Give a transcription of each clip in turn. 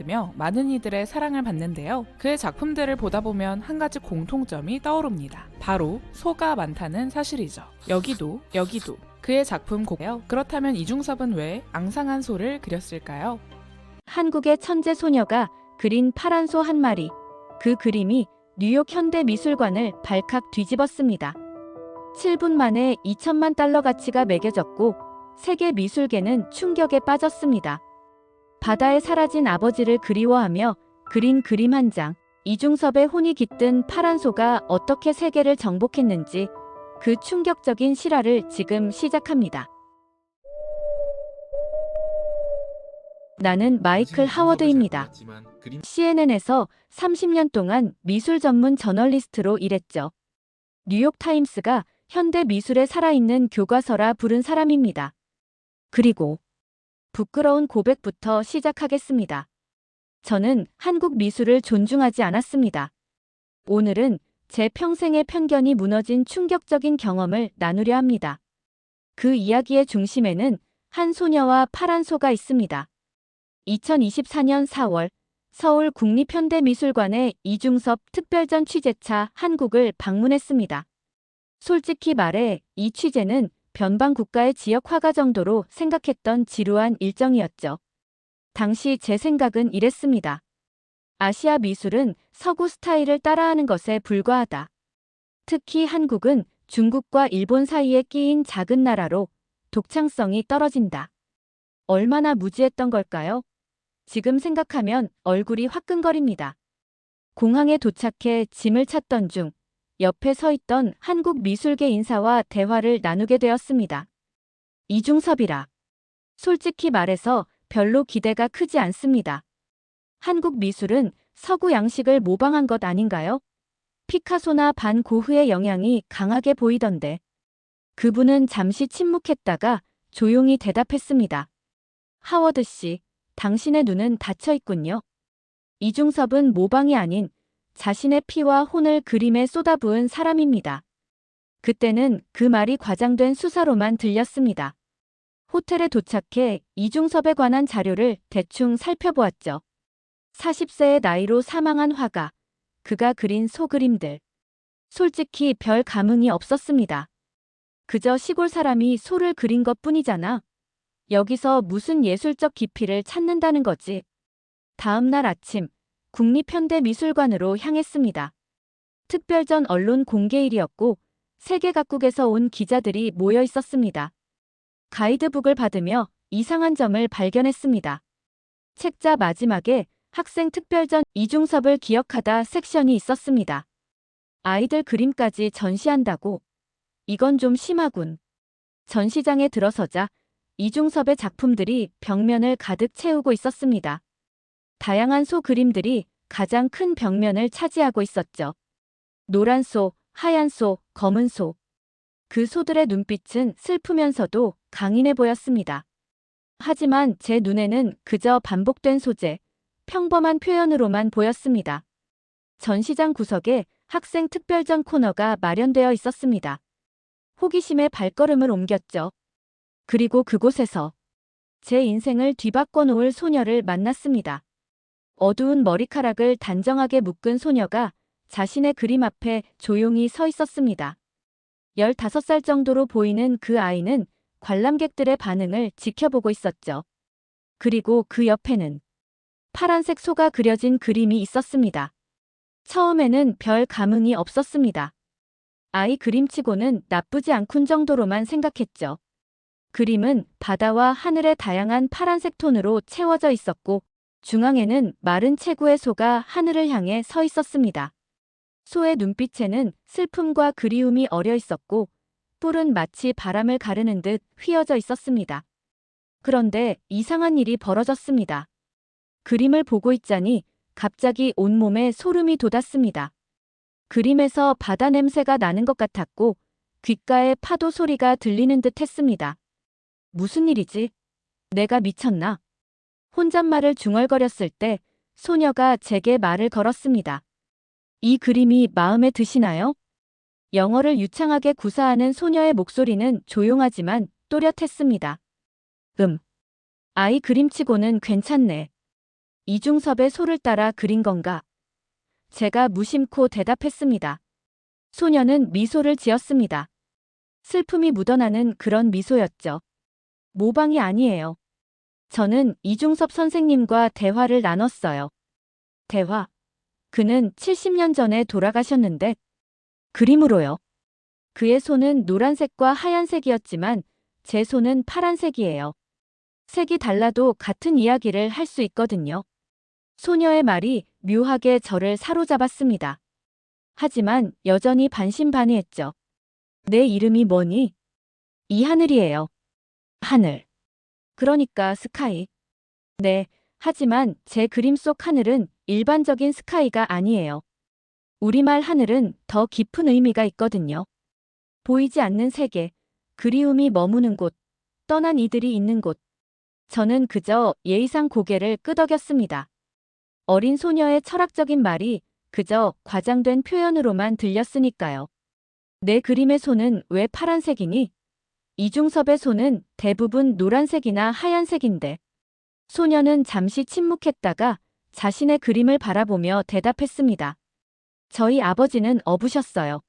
며 많은 이들의 사랑을 받는데요. 그의 작품들을 보다 보면 한 가지 공통점이 떠오릅니다. 바로 소가 많다는 사실이죠. 여기도 그의 작품 곡이에요. 그렇다면 이중섭은 왜 앙상한 소를 그렸을까요? 한국의 천재 소녀가 그린 파란 소 한 마리. 그 그림이 뉴욕 현대미술관을 발칵 뒤집었습니다. 7분 만에 2천만 달러 가치가 매겨졌고 세계 미술계는 충격에 빠졌습니다. 바다에 사라진 아버지를 그리워하며 그린 그림 한 장. 이중섭의 혼이 깃든 파란 소가 어떻게 세계를 정복했는지 그 충격적인 실화를 지금 시작합니다. 나는 마이클 하워드입니다. CNN에서 30년 동안 미술 전문 저널리스트로 일했죠. 뉴욕타임스가 현대 미술의 살아있는 교과서라 부른 사람입니다. 그리고 부끄러운 고백부터 시작하겠습니다. 저는 한국 미술을 존중하지 않았습니다. 오늘은 제 평생의 편견이 무너진 충격적인 경험을 나누려 합니다. 그 이야기의 중심에는 한 소녀와 파란 소가 있습니다. 2024년 4월 서울 국립현대미술관의 이중섭 특별전 취재차 한국을 방문했습니다. 솔직히 말해 이 취재는 변방 국가의 지역 화가 정도로 생각했던 지루한 일정이었죠. 당시 제 생각은 이랬습니다. 아시아 미술은 서구 스타일을 따라하는 것에 불과하다. 특히 한국은 중국과 일본 사이에 끼인 작은 나라로 독창성이 떨어진다. 얼마나 무지했던 걸까요? 지금 생각하면 얼굴이 화끈거립니다. 공항에 도착해 짐을 찾던 중 옆에 서 있던 한국 미술계 인사와 대화를 나누게 되었습니다. 이중섭이라. 솔직히 말해서 별로 기대가 크지 않습니다. 한국 미술은 서구 양식을 모방한 것 아닌가요? 피카소나 반 고흐의 영향이 강하게 보이던데. 그분은 잠시 침묵했다가 조용히 대답했습니다. 하워드 씨, 당신의 눈은 닫혀 있군요. 이중섭은 모방이 아닌 자신의 피와 혼을 그림에 쏟아부은 사람입니다. 그때는 그 말이 과장된 수사로만 들렸습니다. 호텔에 도착해 이중섭에 관한 자료를 대충 살펴보았죠. 40세의 나이로 사망한 화가, 그가 그린 소그림들. 솔직히 별 감흥이 없었습니다. 그저 시골 사람이 소를 그린 것뿐이잖아. 여기서 무슨 예술적 깊이를 찾는다는 거지. 다음 날 아침, 국립현대미술관으로 향했습니다. 특별전 언론 공개일이었고 세계 각국에서 온 기자들이 모여 있었습니다. 가이드북을 받으며 이상한 점을 발견했습니다. 책자 마지막에 학생 특별전 이중섭을 기억하다 섹션이 있었습니다. 아이들 그림까지 전시한다고? 이건 좀 심하군. 전시장에 들어서자 이중섭의 작품들이 벽면을 가득 채우고 있었습니다. 다양한 소 그림들이 가장 큰 벽면을 차지하고 있었죠. 노란 소, 하얀 소, 검은 소. 그 소들의 눈빛은 슬프면서도 강인해 보였습니다. 하지만 제 눈에는 그저 반복된 소재, 평범한 표현으로만 보였습니다. 전시장 구석에 학생 특별전 코너가 마련되어 있었습니다. 호기심에 발걸음을 옮겼죠. 그리고 그곳에서 제 인생을 뒤바꿔 놓을 소녀를 만났습니다. 어두운 머리카락을 단정하게 묶은 소녀가 자신의 그림 앞에 조용히 서 있었습니다. 15살 정도로 보이는 그 아이는 관람객들의 반응을 지켜보고 있었죠. 그리고 그 옆에는 파란색 소가 그려진 그림이 있었습니다. 처음에는 별 감흥이 없었습니다. 아이 그림치고는 나쁘지 않군 정도로만 생각했죠. 그림은 바다와 하늘의 다양한 파란색 톤으로 채워져 있었고 중앙에는 마른 체구의 소가 하늘을 향해 서 있었습니다. 소의 눈빛에는 슬픔과 그리움이 어려 있었고 뿔은 마치 바람을 가르는 듯 휘어져 있었습니다. 그런데 이상한 일이 벌어졌습니다. 그림을 보고 있자니 갑자기 온몸에 소름이 돋았습니다. 그림에서 바다 냄새가 나는 것 같았고 귓가에 파도 소리가 들리는 듯 했습니다. 무슨 일이지? 내가 미쳤나? 혼잣말을 중얼거렸을 때 소녀가 제게 말을 걸었습니다. 이 그림이 마음에 드시나요? 영어를 유창하게 구사하는 소녀의 목소리는 조용하지만 또렷했습니다. 아이 그림치고는 괜찮네. 이중섭의 소를 따라 그린 건가? 제가 무심코 대답했습니다. 소녀는 미소를 지었습니다. 슬픔이 묻어나는 그런 미소였죠. 모방이 아니에요. 저는 이중섭 선생님과 대화를 나눴어요. 대화. 그는 70년 전에 돌아가셨는데 그림으로요. 그의 손은 노란색과 하얀색이었지만 제 손은 파란색이에요. 색이 달라도 같은 이야기를 할 수 있거든요. 소녀의 말이 묘하게 저를 사로잡았습니다. 하지만 여전히 반신반의했죠. 내 이름이 뭐니? 이 하늘이에요. 하늘. 그러니까 스카이. 네, 하지만 제 그림 속 하늘은 일반적인 스카이가 아니에요. 우리말 하늘은 더 깊은 의미가 있거든요. 보이지 않는 세계, 그리움이 머무는 곳, 떠난 이들이 있는 곳. 저는 그저 예의상 고개를 끄덕였습니다. 어린 소녀의 철학적인 말이 그저 과장된 표현으로만 들렸으니까요. 내 그림의 손은 왜 파란색이니? 이중섭의 손은 대부분 노란색이나 하얀색인데. 소녀는 잠시 침묵했다가 자신의 그림을 바라보며 대답했습니다. 저희 아버지는 어부셨어요.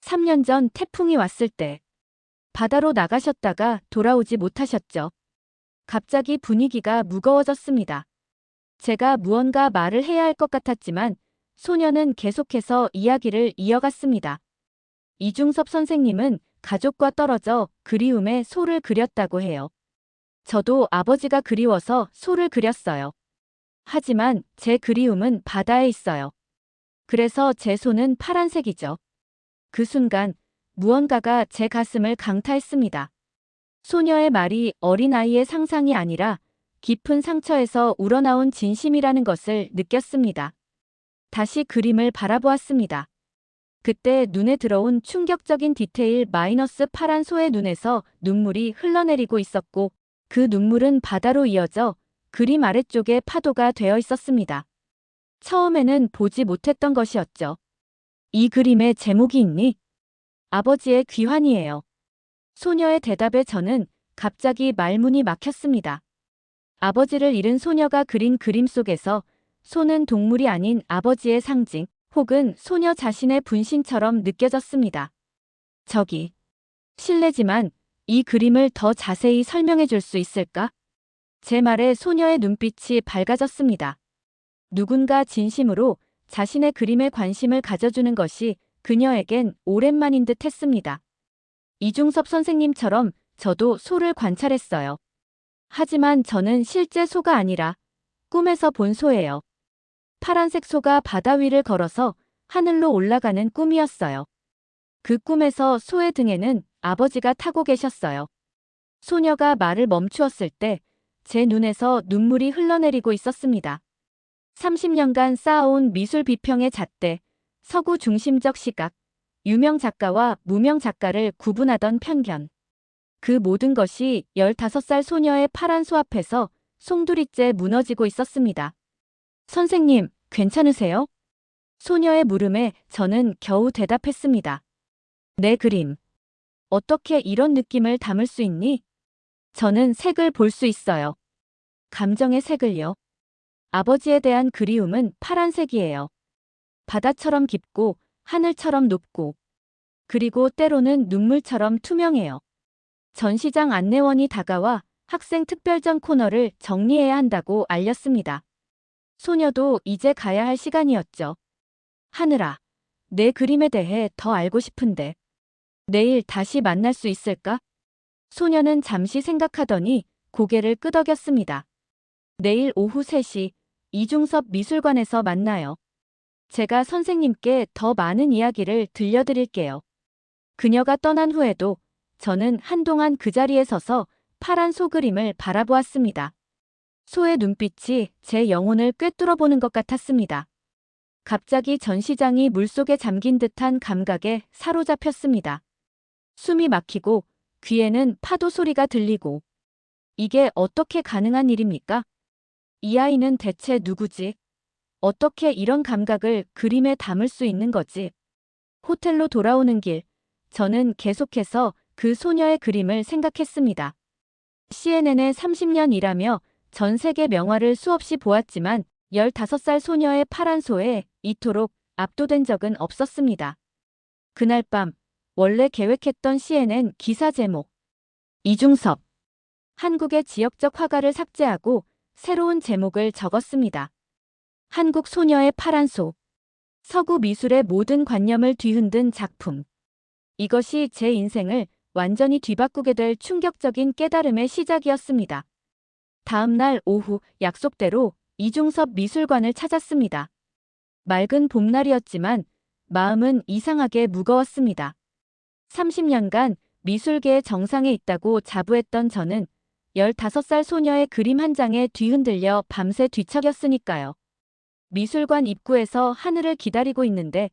3년 전 태풍이 왔을 때 바다로 나가셨다가 돌아오지 못하셨죠. 갑자기 분위기가 무거워졌습니다. 제가 무언가 말을 해야 할 것 같았지만 소녀는 계속해서 이야기를 이어갔습니다. 이중섭 선생님은 가족과 떨어져 그리움의 소를 그렸다고 해요. 저도 아버지가 그리워서 소를 그렸어요. 하지만 제 그리움은 바다에 있어요. 그래서 제 손은 파란색이죠. 그 순간 무언가가 제 가슴을 강타했습니다. 소녀의 말이 어린아이의 상상이 아니라 깊은 상처에서 우러나온 진심이라는 것을 느꼈습니다. 다시 그림을 바라보았습니다. 그때 눈에 들어온 충격적인 디테일 마이너스 파란 소의 눈에서 눈물이 흘러내리고 있었고 그 눈물은 바다로 이어져 그림 아래쪽에 파도가 되어 있었습니다. 처음에는 보지 못했던 것이었죠. 이 그림에 제목이 있니? 아버지의 귀환이에요. 소녀의 대답에 저는 갑자기 말문이 막혔습니다. 아버지를 잃은 소녀가 그린 그림 속에서 소는 동물이 아닌 아버지의 상징 혹은 소녀 자신의 분신처럼 느껴졌습니다. 저기, 실례지만 이 그림을 더 자세히 설명해 줄 수 있을까? 제 말에 소녀의 눈빛이 밝아졌습니다. 누군가 진심으로 자신의 그림에 관심을 가져주는 것이 그녀에겐 오랜만인 듯 했습니다. 이중섭 선생님처럼 저도 소를 관찰했어요. 하지만 저는 실제 소가 아니라 꿈에서 본 소예요. 파란색 소가 바다 위를 걸어서 하늘로 올라가는 꿈이었어요. 그 꿈에서 소의 등에는 아버지가 타고 계셨어요. 소녀가 말을 멈추었을 때 제 눈에서 눈물이 흘러내리고 있었습니다. 30년간 쌓아온 미술 비평의 잣대, 서구 중심적 시각, 유명 작가와 무명 작가를 구분하던 편견. 그 모든 것이 15살 소녀의 파란 소 앞에서 송두리째 무너지고 있었습니다. 선생님, 괜찮으세요? 소녀의 물음에 저는 겨우 대답했습니다. 내 그림. 어떻게 이런 느낌을 담을 수 있니? 저는 색을 볼 수 있어요. 감정의 색을요. 아버지에 대한 그리움은 파란색이에요. 바다처럼 깊고 하늘처럼 높고 그리고 때로는 눈물처럼 투명해요. 전시장 안내원이 다가와 학생 특별전 코너를 정리해야 한다고 알렸습니다. 소녀도 이제 가야 할 시간이었죠. 하늘아, 내 그림에 대해 더 알고 싶은데 내일 다시 만날 수 있을까? 소녀는 잠시 생각하더니 고개를 끄덕였습니다. 내일 오후 3시 이중섭 미술관에서 만나요. 제가 선생님께 더 많은 이야기를 들려드릴게요. 그녀가 떠난 후에도 저는 한동안 그 자리에 서서 파란 소 그림을 바라보았습니다. 소의 눈빛이 제 영혼을 꿰뚫어보는 것 같았습니다. 갑자기 전시장이 물속에 잠긴 듯한 감각에 사로잡혔습니다. 숨이 막히고 귀에는 파도 소리가 들리고 이게 어떻게 가능한 일입니까? 이 아이는 대체 누구지? 어떻게 이런 감각을 그림에 담을 수 있는 거지? 호텔로 돌아오는 길, 저는 계속해서 그 소녀의 그림을 생각했습니다. CNN에 30년 일하며 전 세계 명화를 수없이 보았지만 15살 소녀의 파란 소에 이토록 압도된 적은 없었습니다. 그날 밤 원래 계획했던 CNN 기사 제목 이중섭 한국의 지역적 화가를 삭제하고 새로운 제목을 적었습니다. 한국 소녀의 파란 소 서구 미술의 모든 관념을 뒤흔든 작품. 이것이 제 인생을 완전히 뒤바꾸게 될 충격적인 깨달음의 시작이었습니다. 다음 날 오후 약속대로 이중섭 미술관을 찾았습니다. 맑은 봄날이었지만 마음은 이상하게 무거웠습니다. 30년간 미술계의 정상에 있다고 자부했던 저는 15살 소녀의 그림 한 장에 뒤흔들려 밤새 뒤척였으니까요. 미술관 입구에서 하늘을 기다리고 있는데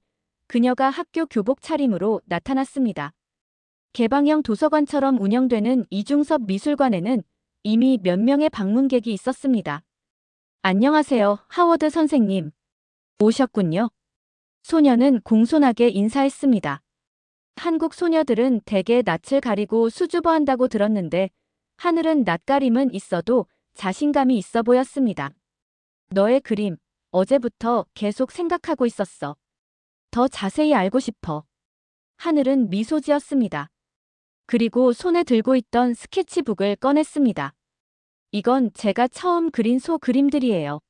그녀가 학교 교복 차림으로 나타났습니다. 개방형 도서관처럼 운영되는 이중섭 미술관에는 이미 몇 명의 방문객이 있었습니다. 안녕하세요, 하워드 선생님. 오셨군요. 소녀는 공손하게 인사했습니다. 한국 소녀들은 대개 낯을 가리고 수줍어한다고 들었는데 하늘은 낯가림은 있어도 자신감이 있어 보였습니다. 너의 그림, 어제부터 계속 생각하고 있었어. 더 자세히 알고 싶어. 하늘은 미소 지었습니다. 그리고 손에 들고 있던 스케치북을 꺼냈습니다. 이건 제가 처음 그린 소 그림들이에요.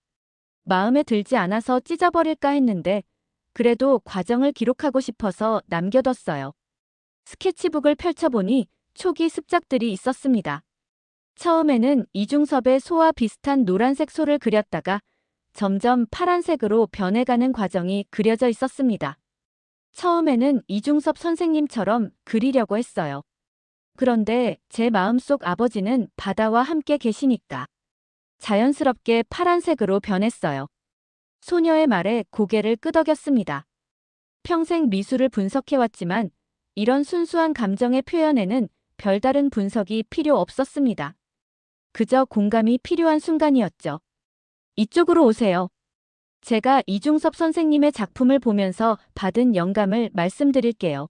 마음에 들지 않아서 찢어버릴까 했는데 그래도 과정을 기록하고 싶어서 남겨뒀어요. 스케치북을 펼쳐보니 초기 습작들이 있었습니다. 처음에는 이중섭의 소와 비슷한 노란색 소를 그렸다가 점점 파란색으로 변해가는 과정이 그려져 있었습니다. 처음에는 이중섭 선생님처럼 그리려고 했어요. 그런데 제 마음속 아버지는 바다와 함께 계시니까 자연스럽게 파란색으로 변했어요. 소녀의 말에 고개를 끄덕였습니다. 평생 미술을 분석해왔지만 이런 순수한 감정의 표현에는 별다른 분석이 필요 없었습니다. 그저 공감이 필요한 순간이었죠. 이쪽으로 오세요. 제가 이중섭 선생님의 작품을 보면서 받은 영감을 말씀드릴게요.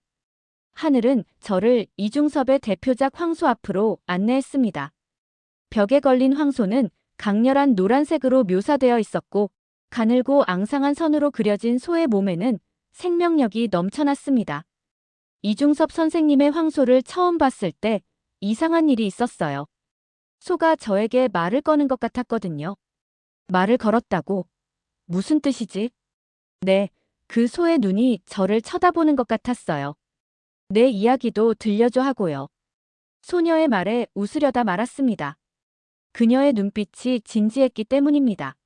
하늘은 저를 이중섭의 대표작 황소 앞으로 안내했습니다. 벽에 걸린 황소는 강렬한 노란색으로 묘사되어 있었고 가늘고 앙상한 선으로 그려진 소의 몸에는 생명력이 넘쳐났습니다. 이중섭 선생님의 황소를 처음 봤을 때 이상한 일이 있었어요. 소가 저에게 말을 거는 것 같았거든요. 말을 걸었다고? 무슨 뜻이지? 네, 그 소의 눈이 저를 쳐다보는 것 같았어요. 내 이야기도 들려줘 하고요. 소녀의 말에 웃으려다 말았습니다. 그녀의 눈빛이 진지했기 때문입니다.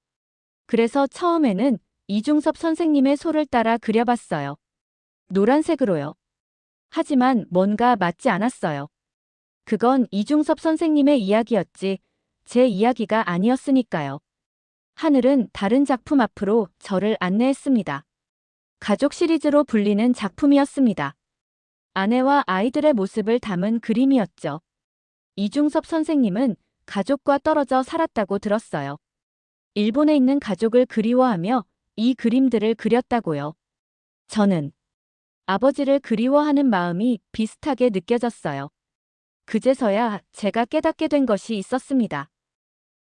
그래서 처음에는 이중섭 선생님의 소를 따라 그려봤어요. 노란색으로요. 하지만 뭔가 맞지 않았어요. 그건 이중섭 선생님의 이야기였지 제 이야기가 아니었으니까요. 하늘은 다른 작품 앞으로 저를 안내했습니다. 가족 시리즈로 불리는 작품이었습니다. 아내와 아이들의 모습을 담은 그림이었죠. 이중섭 선생님은 가족과 떨어져 살았다고 들었어요. 일본에 있는 가족을 그리워하며 이 그림들을 그렸다고요. 저는 아버지를 그리워하는 마음이 비슷하게 느껴졌어요. 그제서야 제가 깨닫게 된 것이 있었습니다.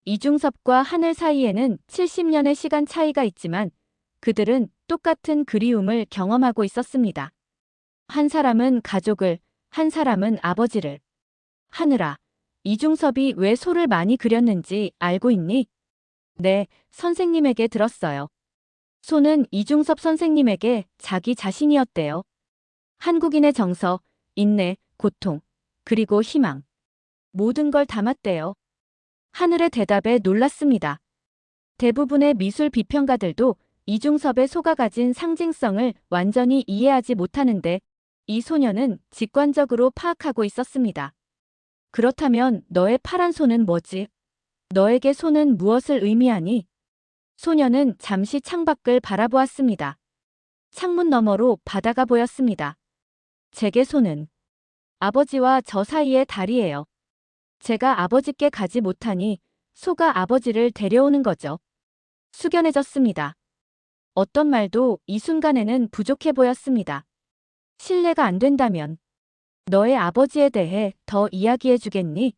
이중섭과 하늘 사이에는 70년의 시간 차이가 있지만 그들은 똑같은 그리움을 경험하고 있었습니다. 한 사람은 가족을, 한 사람은 아버지를. 하늘아, 이중섭이 왜 소를 많이 그렸는지 알고 있니? 네, 선생님에게 들었어요. 소는 이중섭 선생님에게 자기 자신이었대요. 한국인의 정서, 인내, 고통, 그리고 희망. 모든 걸 담았대요. 하늘의 대답에 놀랐습니다. 대부분의 미술 비평가들도 이중섭의 소가 가진 상징성을 완전히 이해하지 못하는데 이 소녀는 직관적으로 파악하고 있었습니다. 그렇다면 너의 파란 소는 뭐지? 너에게 소는 무엇을 의미하니? 소녀는 잠시 창밖을 바라보았습니다. 창문 너머로 바다가 보였습니다. 제게 소는 아버지와 저 사이의 다리예요. 제가 아버지께 가지 못하니 소가 아버지를 데려오는 거죠. 숙연해졌습니다. 어떤 말도 이 순간에는 부족해 보였습니다. 신뢰가 안 된다면 너의 아버지에 대해 더 이야기해 주겠니?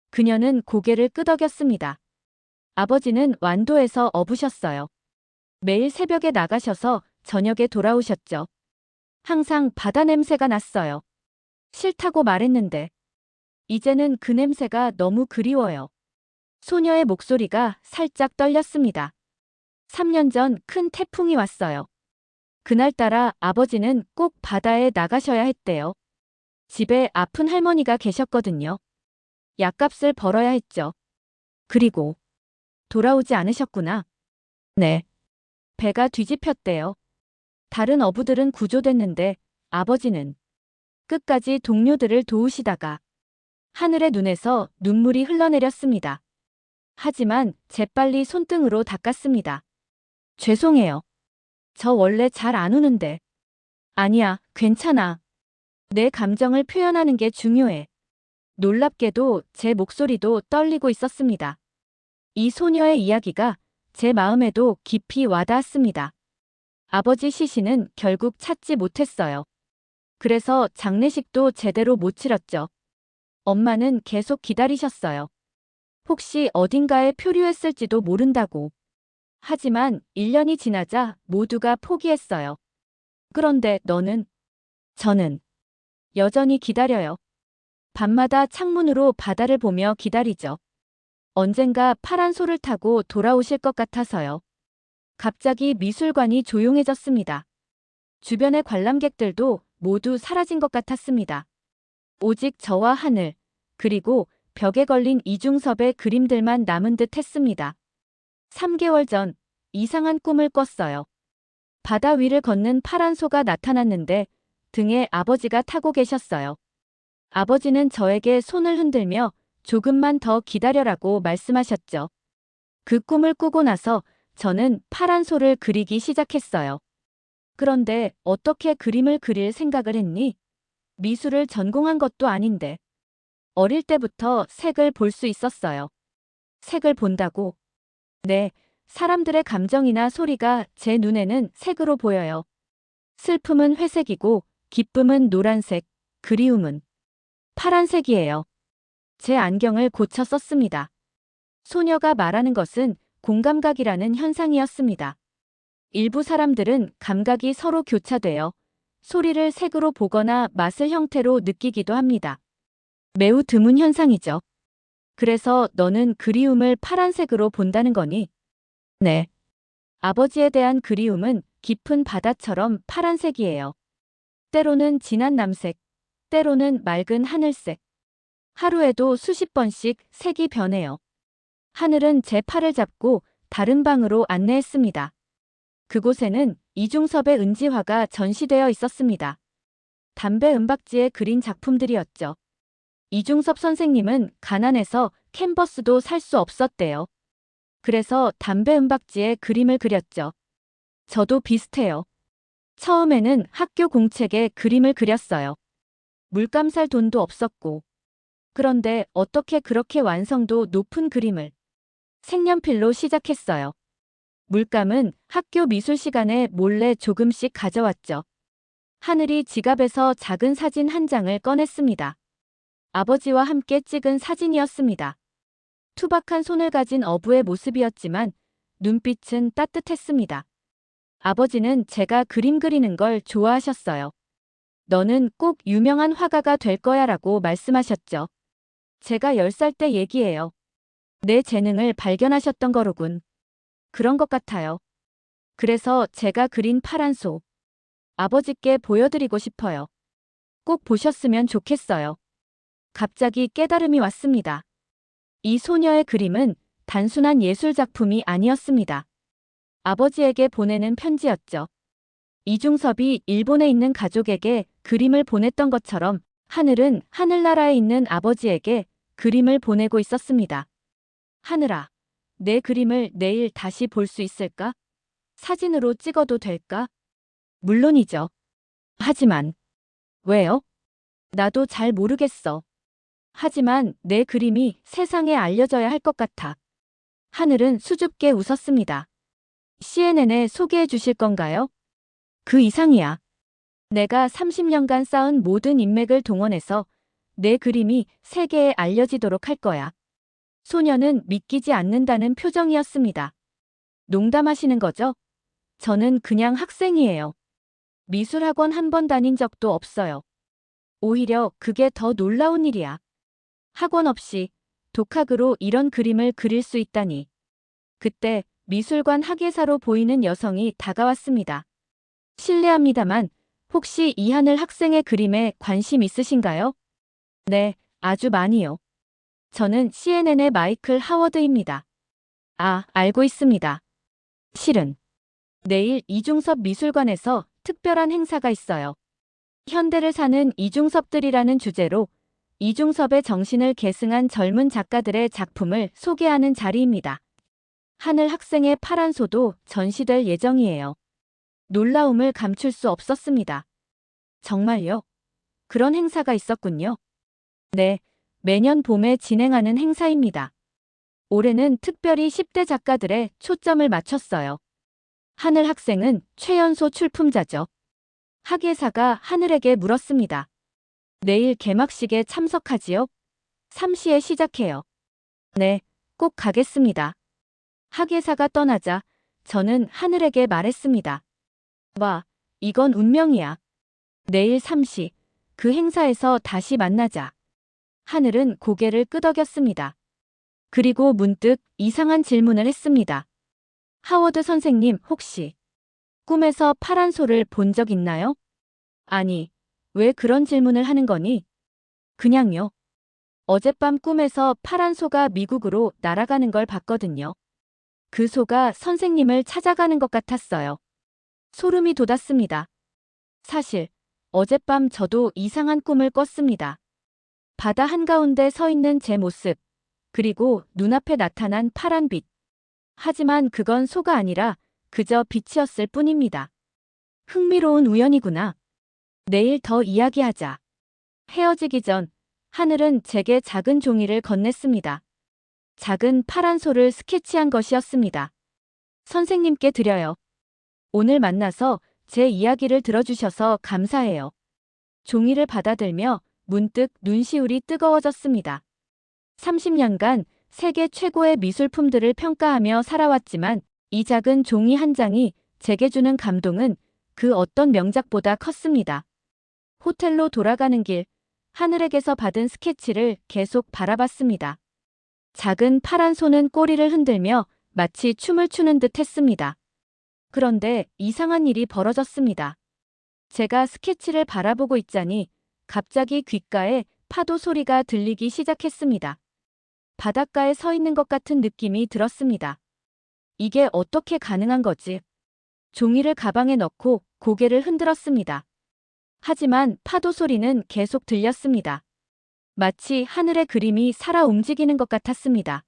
그녀는 고개를 끄덕였습니다. 아버지는 완도에서 어부셨어요. 매일 새벽에 나가셔서 저녁에 돌아오셨죠. 항상 바다 냄새가 났어요. 싫다고 말했는데 이제는 그 냄새가 너무 그리워요. 소녀의 목소리가 살짝 떨렸습니다. 3년 전 큰 태풍이 왔어요. 그날따라 아버지는 꼭 바다에 나가셔야 했대요. 집에 아픈 할머니가 계셨거든요. 약값을 벌어야 했죠. 그리고 돌아오지 않으셨구나. 네. 배가 뒤집혔대요. 다른 어부들은 구조됐는데 아버지는 끝까지 동료들을 도우시다가 하늘의 눈에서 눈물이 흘러내렸습니다. 하지만 재빨리 손등으로 닦았습니다. 죄송해요. 저 원래 잘 안 우는데. 아니야, 괜찮아. 내 감정을 표현하는 게 중요해. 놀랍게도 제 목소리도 떨리고 있었습니다. 이 소녀의 이야기가 제 마음에도 깊이 와닿았습니다. 아버지 시신은 결국 찾지 못했어요. 그래서 장례식도 제대로 못 치렀죠. 엄마는 계속 기다리셨어요. 혹시 어딘가에 표류했을지도 모른다고. 하지만 1년이 지나자 모두가 포기했어요. 그런데 너는? 저는 여전히 기다려요. 밤마다 창문으로 바다를 보며 기다리죠. 언젠가 파란 소를 타고 돌아오실 것 같아서요. 갑자기 미술관이 조용해졌습니다. 주변의 관람객들도 모두 사라진 것 같았습니다. 오직 저와 하늘, 그리고 벽에 걸린 이중섭의 그림들만 남은 듯 했습니다. 3개월 전 이상한 꿈을 꿨어요. 바다 위를 걷는 파란 소가 나타났는데 등에 아버지가 타고 계셨어요. 아버지는 저에게 손을 흔들며 조금만 더 기다려라고 말씀하셨죠. 그 꿈을 꾸고 나서 저는 파란 소를 그리기 시작했어요. 그런데 어떻게 그림을 그릴 생각을 했니? 미술을 전공한 것도 아닌데. 어릴 때부터 색을 볼 수 있었어요. 색을 본다고? 네, 사람들의 감정이나 소리가 제 눈에는 색으로 보여요. 슬픔은 회색이고, 기쁨은 노란색, 그리움은 파란색이에요. 제 안경을 고쳐 썼습니다. 소녀가 말하는 것은 공감각이라는 현상이었습니다. 일부 사람들은 감각이 서로 교차되어 소리를 색으로 보거나 맛을 형태로 느끼기도 합니다. 매우 드문 현상이죠. 그래서 너는 그리움을 파란색으로 본다는 거니? 네. 아버지에 대한 그리움은 깊은 바다처럼 파란색이에요. 때로는 진한 남색, 때로는 맑은 하늘색. 하루에도 수십 번씩 색이 변해요. 하늘은 제 팔을 잡고 다른 방으로 안내했습니다. 그곳에는 이중섭의 은지화가 전시되어 있었습니다. 담배 은박지에 그린 작품들이었죠. 이중섭 선생님은 가난해서 캔버스도 살 수 없었대요. 그래서 담배 은박지에 그림을 그렸죠. 저도 비슷해요. 처음에는 학교 공책에 그림을 그렸어요. 물감 살 돈도 없었고. 그런데 어떻게 그렇게 완성도 높은 그림을 색연필로 시작했어요. 물감은 학교 미술 시간에 몰래 조금씩 가져왔죠. 하늘이 지갑에서 작은 사진 한 장을 꺼냈습니다. 아버지와 함께 찍은 사진이었습니다. 투박한 손을 가진 어부의 모습이었지만 눈빛은 따뜻했습니다. 아버지는 제가 그림 그리는 걸 좋아하셨어요. 너는 꼭 유명한 화가가 될 거야 라고 말씀하셨죠. 제가 10살 때 얘기예요. 내 재능을 발견하셨던 거로군. 그런 것 같아요. 그래서 제가 그린 파란 소. 아버지께 보여드리고 싶어요. 꼭 보셨으면 좋겠어요. 갑자기 깨달음이 왔습니다. 이 소녀의 그림은 단순한 예술 작품이 아니었습니다. 아버지에게 보내는 편지였죠. 이중섭이 일본에 있는 가족에게 그림을 보냈던 것처럼 하늘은 하늘나라에 있는 아버지에게 그림을 보내고 있었습니다. 하늘아, 내 그림을 내일 다시 볼 수 있을까? 사진으로 찍어도 될까? 물론이죠. 하지만, 왜요? 나도 잘 모르겠어. 하지만 내 그림이 세상에 알려져야 할 것 같아. 하늘은 수줍게 웃었습니다. CNN에 소개해 주실 건가요? 그 이상이야. 내가 30년간 쌓은 모든 인맥을 동원해서 내 그림이 세계에 알려지도록 할 거야. 소녀는 믿기지 않는다는 표정이었습니다. 농담하시는 거죠? 저는 그냥 학생이에요. 미술학원 한 번 다닌 적도 없어요. 오히려 그게 더 놀라운 일이야. 학원 없이 독학으로 이런 그림을 그릴 수 있다니. 그때 미술관 학예사로 보이는 여성이 다가왔습니다. 실례합니다만 혹시 이하늘 학생의 그림에 관심 있으신가요? 네, 아주 많이요. 저는 CNN의 마이클 하워드입니다. 아, 알고 있습니다. 실은 내일 이중섭 미술관에서 특별한 행사가 있어요. 현대를 사는 이중섭들이라는 주제로 이중섭의 정신을 계승한 젊은 작가들의 작품을 소개하는 자리입니다. 하늘 학생의 파란 소도 전시될 예정이에요. 놀라움을 감출 수 없었습니다. 정말요? 그런 행사가 있었군요. 네, 매년 봄에 진행하는 행사입니다. 올해는 특별히 10대 작가들의 초점을 맞췄어요. 하늘 학생은 최연소 출품자죠. 학예사가 하늘에게 물었습니다. 내일 개막식에 참석하지요? 3시에 시작해요. 네, 꼭 가겠습니다. 학예사가 떠나자 저는 하늘에게 말했습니다. 와, 이건 운명이야. 내일 3시, 그 행사에서 다시 만나자. 하늘은 고개를 끄덕였습니다. 그리고 문득 이상한 질문을 했습니다. 하워드 선생님, 혹시 꿈에서 파란 소를 본 적 있나요? 아니, 왜 그런 질문을 하는 거니? 그냥요. 어젯밤 꿈에서 파란 소가 미국으로 날아가는 걸 봤거든요. 그 소가 선생님을 찾아가는 것 같았어요. 소름이 돋았습니다. 사실 어젯밤 저도 이상한 꿈을 꿨습니다. 바다 한가운데 서 있는 제 모습, 그리고 눈앞에 나타난 파란 빛. 하지만 그건 소가 아니라 그저 빛이었을 뿐입니다. 흥미로운 우연이구나. 내일 더 이야기하자. 헤어지기 전 하늘은 제게 작은 종이를 건넸습니다. 작은 파란 소를 스케치한 것이었습니다. 선생님께 드려요. 오늘 만나서 제 이야기를 들어주셔서 감사해요. 종이를 받아들며 문득 눈시울이 뜨거워졌습니다. 30년간 세계 최고의 미술품들을 평가하며 살아왔지만 이 작은 종이 한 장이 제게 주는 감동은 그 어떤 명작보다 컸습니다. 호텔로 돌아가는 길, 하늘에게서 받은 스케치를 계속 바라봤습니다. 작은 파란 소는 꼬리를 흔들며 마치 춤을 추는 듯 했습니다. 그런데 이상한 일이 벌어졌습니다. 제가 스케치를 바라보고 있자니 갑자기 귓가에 파도 소리가 들리기 시작했습니다. 바닷가에 서 있는 것 같은 느낌이 들었습니다. 이게 어떻게 가능한 거지? 종이를 가방에 넣고 고개를 흔들었습니다. 하지만 파도 소리는 계속 들렸습니다. 마치 하늘의 그림이 살아 움직이는 것 같았습니다.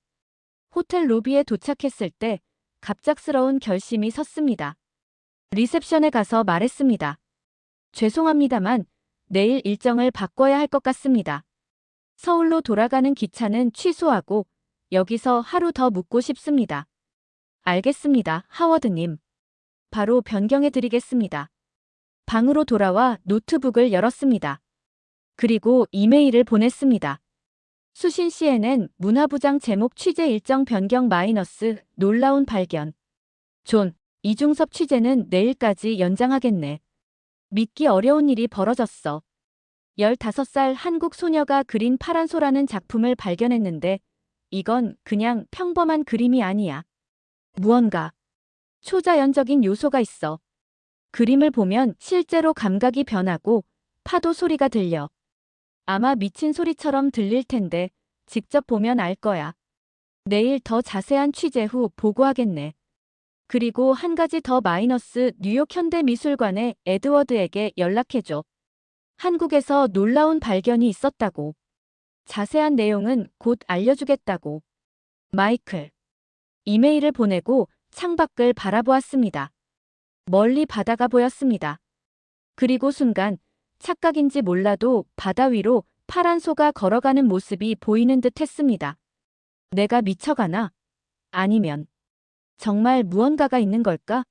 호텔 로비에 도착했을 때 갑작스러운 결심이 섰습니다. 리셉션에 가서 말했습니다. 죄송합니다만 내일 일정을 바꿔야 할 것 같습니다. 서울로 돌아가는 기차는 취소하고 여기서 하루 더 묵고 싶습니다. 알겠습니다, 하워드님. 바로 변경해드리겠습니다. 방으로 돌아와 노트북을 열었습니다. 그리고 이메일을 보냈습니다. 수신 CNN 문화부장 제목 취재 일정 변경 마이너스 놀라운 발견. 존, 이중섭 취재는 내일까지 연장하겠네. 믿기 어려운 일이 벌어졌어. 15살 한국 소녀가 그린 파란 소라는 작품을 발견했는데 이건 그냥 평범한 그림이 아니야. 무언가 초자연적인 요소가 있어. 그림을 보면 실제로 감각이 변하고 파도 소리가 들려. 아마 미친 소리처럼 들릴 텐데 직접 보면 알 거야. 내일 더 자세한 취재 후 보고하겠네. 그리고 한 가지 더 마이너스 뉴욕 현대미술관의 에드워드에게 연락해줘. 한국에서 놀라운 발견이 있었다고. 자세한 내용은 곧 알려주겠다고. 마이클. 이메일을 보내고 창밖을 바라보았습니다. 멀리 바다가 보였습니다. 그리고 순간 착각인지 몰라도 바다 위로 파란 소가 걸어가는 모습이 보이는 듯 했습니다. 내가 미쳐가나? 아니면 정말 무언가가 있는 걸까?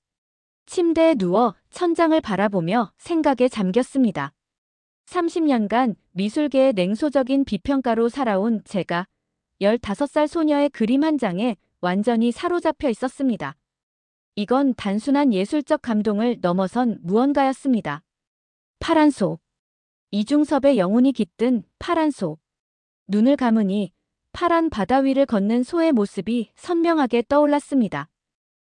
침대에 누워 천장을 바라보며 생각에 잠겼습니다. 30년간 미술계의 냉소적인 비평가로 살아온 제가 15살 소녀의 그림 한 장에 완전히 사로잡혀 있었습니다. 이건 단순한 예술적 감동을 넘어선 무언가였습니다. 파란 소. 이중섭의 영혼이 깃든 파란 소. 눈을 감으니 파란 바다 위를 걷는 소의 모습이 선명하게 떠올랐습니다.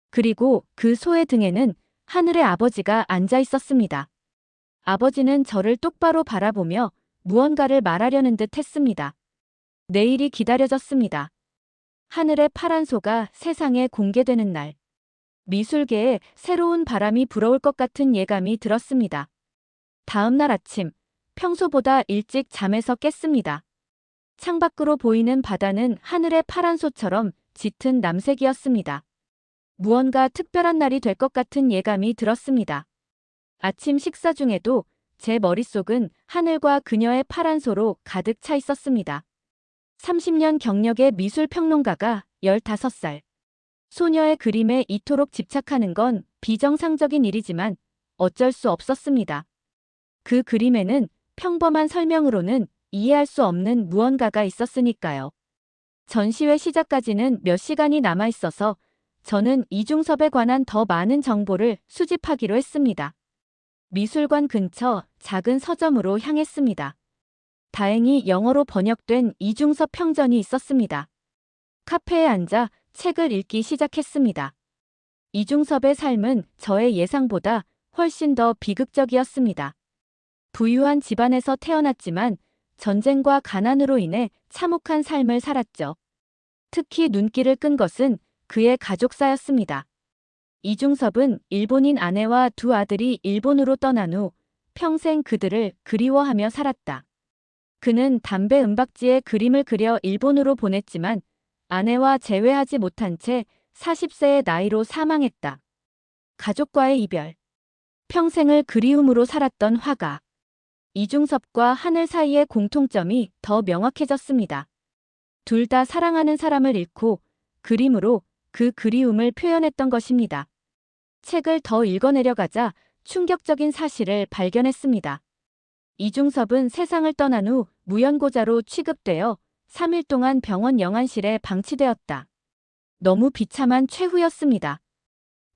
그리고 그 소의 등에는 하늘의 아버지가 앉아 있었습니다. 아버지는 저를 똑바로 바라보며 무언가를 말하려는 듯 했습니다. 내일이 기다려졌습니다. 하늘의 파란 소가 세상에 공개되는 날. 미술계에 새로운 바람이 불어올 것 같은 예감이 들었습니다. 다음 날 아침, 평소보다 일찍 잠에서 깼습니다. 창밖으로 보이는 바다는 하늘의 파란 소처럼 짙은 남색이었습니다. 무언가 특별한 날이 될 것 같은 예감이 들었습니다. 아침 식사 중에도 제 머릿속은 하늘과 그녀의 파란 소로 가득 차 있었습니다. 30년 경력의 미술 평론가가 15살. 소녀의 그림에 이토록 집착하는 건 비정상적인 일이지만 어쩔 수 없었습니다. 그 그림에는 평범한 설명으로는 이해할 수 없는 무언가가 있었으니까요. 전시회 시작까지는 몇 시간이 남아 있어서 저는 이중섭에 관한 더 많은 정보를 수집하기로 했습니다. 미술관 근처 작은 서점으로 향했습니다. 다행히 영어로 번역된 이중섭 평전이 있었습니다. 카페에 앉아 책을 읽기 시작했습니다. 이중섭의 삶은 저의 예상보다 훨씬 더 비극적이었습니다. 부유한 집안에서 태어났지만 전쟁과 가난으로 인해 참혹한 삶을 살았죠. 특히 눈길을 끈 것은 그의 가족사였습니다. 이중섭은 일본인 아내와 두 아들이 일본으로 떠난 후 평생 그들을 그리워하며 살았다. 그는 담배 은박지에 그림을 그려 일본으로 보냈지만 아내와 재회하지 못한 채 40세의 나이로 사망했다. 가족과의 이별. 평생을 그리움으로 살았던 화가. 이중섭과 하늘 사이의 공통점이 더 명확해졌습니다. 둘 다 사랑하는 사람을 잃고 그림으로 그 그리움을 표현했던 것입니다. 책을 더 읽어내려가자 충격적인 사실을 발견했습니다. 이중섭은 세상을 떠난 후 무연고자로 취급되어 3일 동안 병원 영안실에 방치되었다. 너무 비참한 최후였습니다.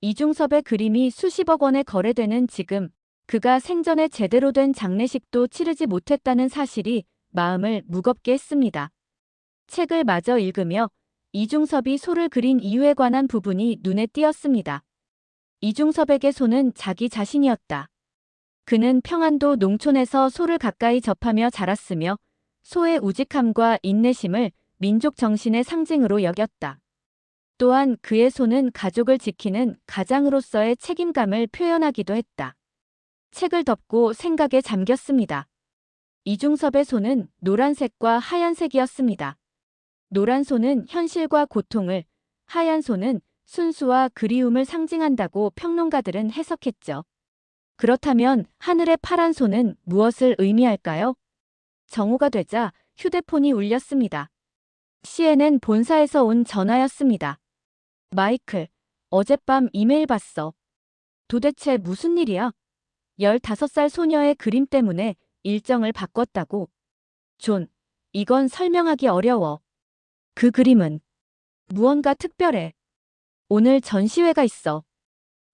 이중섭의 그림이 수십억 원에 거래되는 지금 그가 생전에 제대로 된 장례식도 치르지 못했다는 사실이 마음을 무겁게 했습니다. 책을 마저 읽으며 이중섭이 소를 그린 이유에 관한 부분이 눈에 띄었습니다. 이중섭에게 소는 자기 자신이었다. 그는 평안도 농촌에서 소를 가까이 접하며 자랐으며 소의 우직함과 인내심을 민족 정신의 상징으로 여겼다. 또한 그의 소는 가족을 지키는 가장으로서의 책임감을 표현하기도 했다. 책을 덮고 생각에 잠겼습니다. 이중섭의 소는 노란색과 하얀색이었습니다. 노란 소는 현실과 고통을, 하얀 소는 순수와 그리움을 상징한다고 평론가들은 해석했죠. 그렇다면 하늘의 파란 소는 무엇을 의미할까요? 정오가 되자 휴대폰이 울렸습니다. CNN 본사에서 온 전화였습니다. 마이클, 어젯밤 이메일 봤어. 도대체 무슨 일이야? 15살 소녀의 그림 때문에 일정을 바꿨다고. 존, 이건 설명하기 어려워. 그 그림은 무언가 특별해. 오늘 전시회가 있어.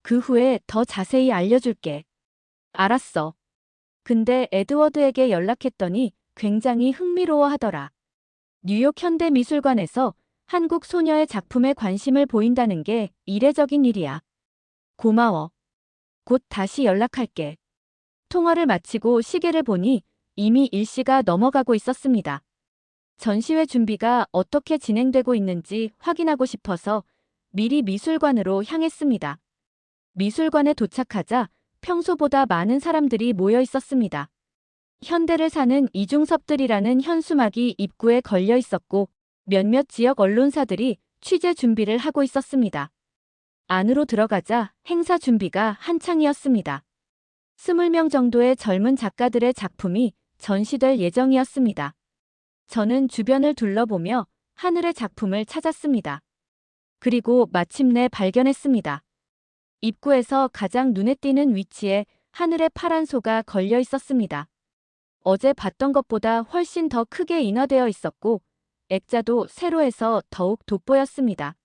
그 후에 더 자세히 알려줄게. 알았어. 근데 에드워드에게 연락했더니 굉장히 흥미로워하더라. 뉴욕 현대미술관에서 한국 소녀의 작품에 관심을 보인다는 게 이례적인 일이야. 고마워. 곧 다시 연락할게. 통화를 마치고 시계를 보니 이미 1시가 넘어가고 있었습니다. 전시회 준비가 어떻게 진행되고 있는지 확인하고 싶어서 미리 미술관으로 향했습니다. 미술관에 도착하자 평소보다 많은 사람들이 모여 있었습니다. 현대를 사는 이중섭들이라는 현수막이 입구에 걸려 있었고 몇몇 지역 언론사들이 취재 준비를 하고 있었습니다. 안으로 들어가자 행사 준비가 한창이었습니다. 20명 정도의 젊은 작가들의 작품이 전시될 예정이었습니다. 저는 주변을 둘러보며 하늘의 작품을 찾았습니다. 그리고 마침내 발견했습니다. 입구에서 가장 눈에 띄는 위치에 하늘의 파란 소가 걸려 있었습니다. 어제 봤던 것보다 훨씬 더 크게 인화되어 있었고 액자도 새로 해서 더욱 돋보였습니다.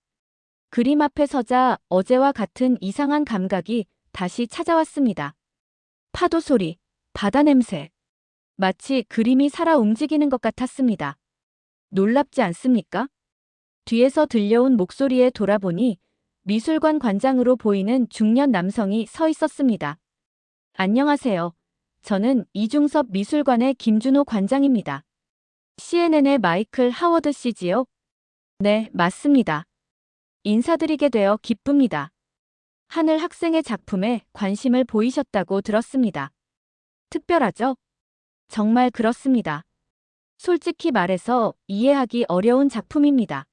그림 앞에 서자 어제와 같은 이상한 감각이 다시 찾아왔습니다. 파도 소리, 바다 냄새. 마치 그림이 살아 움직이는 것 같았습니다. 놀랍지 않습니까? 뒤에서 들려온 목소리에 돌아보니 미술관 관장으로 보이는 중년 남성이 서 있었습니다. 안녕하세요. 저는 이중섭 미술관의 김준호 관장입니다. CNN의 마이클 하워드 씨지요? 네, 맞습니다. 인사드리게 되어 기쁩니다. 하늘 학생의 작품에 관심을 보이셨다고 들었습니다. 특별하죠? 정말 그렇습니다. 솔직히 말해서 이해하기 어려운 작품입니다.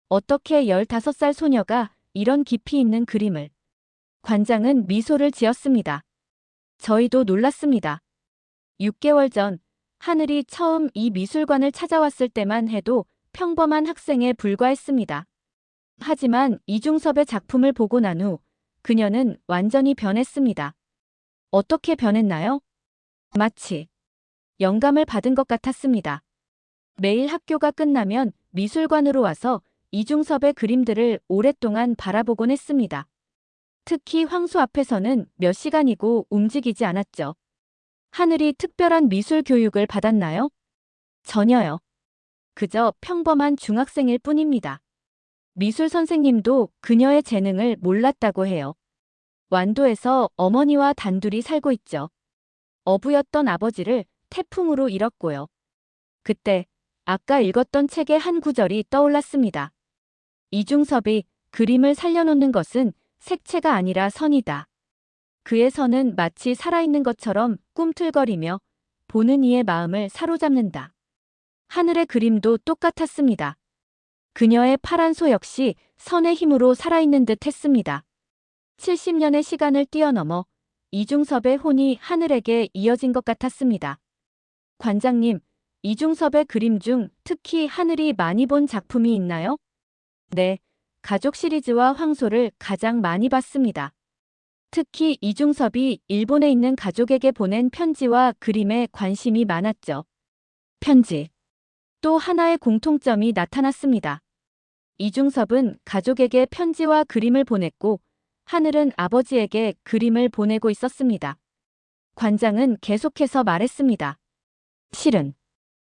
어떻게 15살 소녀가 이런 깊이 있는 그림을. 관장은 미소를 지었습니다. 저희도 놀랐습니다. 6개월 전 하늘이 처음 이 미술관을 찾아왔을 때만 해도 평범한 학생에 불과했습니다. 하지만 이중섭의 작품을 보고 난 후 그녀는 완전히 변했습니다. 어떻게 변했나요? 마치 영감을 받은 것 같았습니다. 매일 학교가 끝나면 미술관으로 와서 이중섭의 그림들을 오랫동안 바라보곤 했습니다. 특히 황소 앞에서는 몇 시간이고 움직이지 않았죠. 하늘이 특별한 미술 교육을 받았나요? 전혀요. 그저 평범한 중학생일 뿐입니다. 미술 선생님도 그녀의 재능을 몰랐다고 해요. 완도에서 어머니와 단둘이 살고 있죠. 어부였던 아버지를 태풍으로 잃었고요. 그때 아까 읽었던 책의 한 구절이 떠올랐습니다. 이중섭이 그림을 살려놓는 것은 색채가 아니라 선이다. 그의 선은 마치 살아있는 것처럼 꿈틀거리며 보는 이의 마음을 사로잡는다. 하늘의 그림도 똑같았습니다. 그녀의 파란 소 역시 선의 힘으로 살아있는 듯 했습니다. 70년의 시간을 뛰어넘어 이중섭의 혼이 하늘에게 이어진 것 같았습니다. 관장님, 이중섭의 그림 중 특히 하늘이 많이 본 작품이 있나요? 네, 가족 시리즈와 황소를 가장 많이 봤습니다. 특히 이중섭이 일본에 있는 가족에게 보낸 편지와 그림에 관심이 많았죠. 편지. 또 하나의 공통점이 나타났습니다. 이중섭은 가족에게 편지와 그림을 보냈고 하늘은 아버지에게 그림을 보내고 있었습니다. 관장은 계속해서 말했습니다. 실은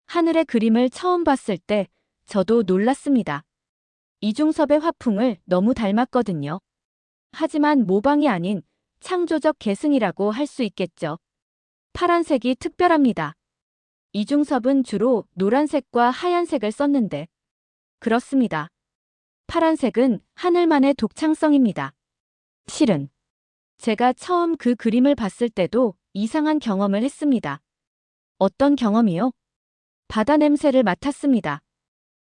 하늘의 그림을 처음 봤을 때 저도 놀랐습니다. 이중섭의 화풍을 너무 닮았거든요. 하지만 모방이 아닌 창조적 계승이라고 할 수 있겠죠. 파란색이 특별합니다. 이중섭은 주로 노란색과 하얀색을 썼는데. 그렇습니다. 파란색은 하늘만의 독창성입니다. 실은 제가 처음 그 그림을 봤을 때도 이상한 경험을 했습니다. 어떤 경험이요? 바다 냄새를 맡았습니다.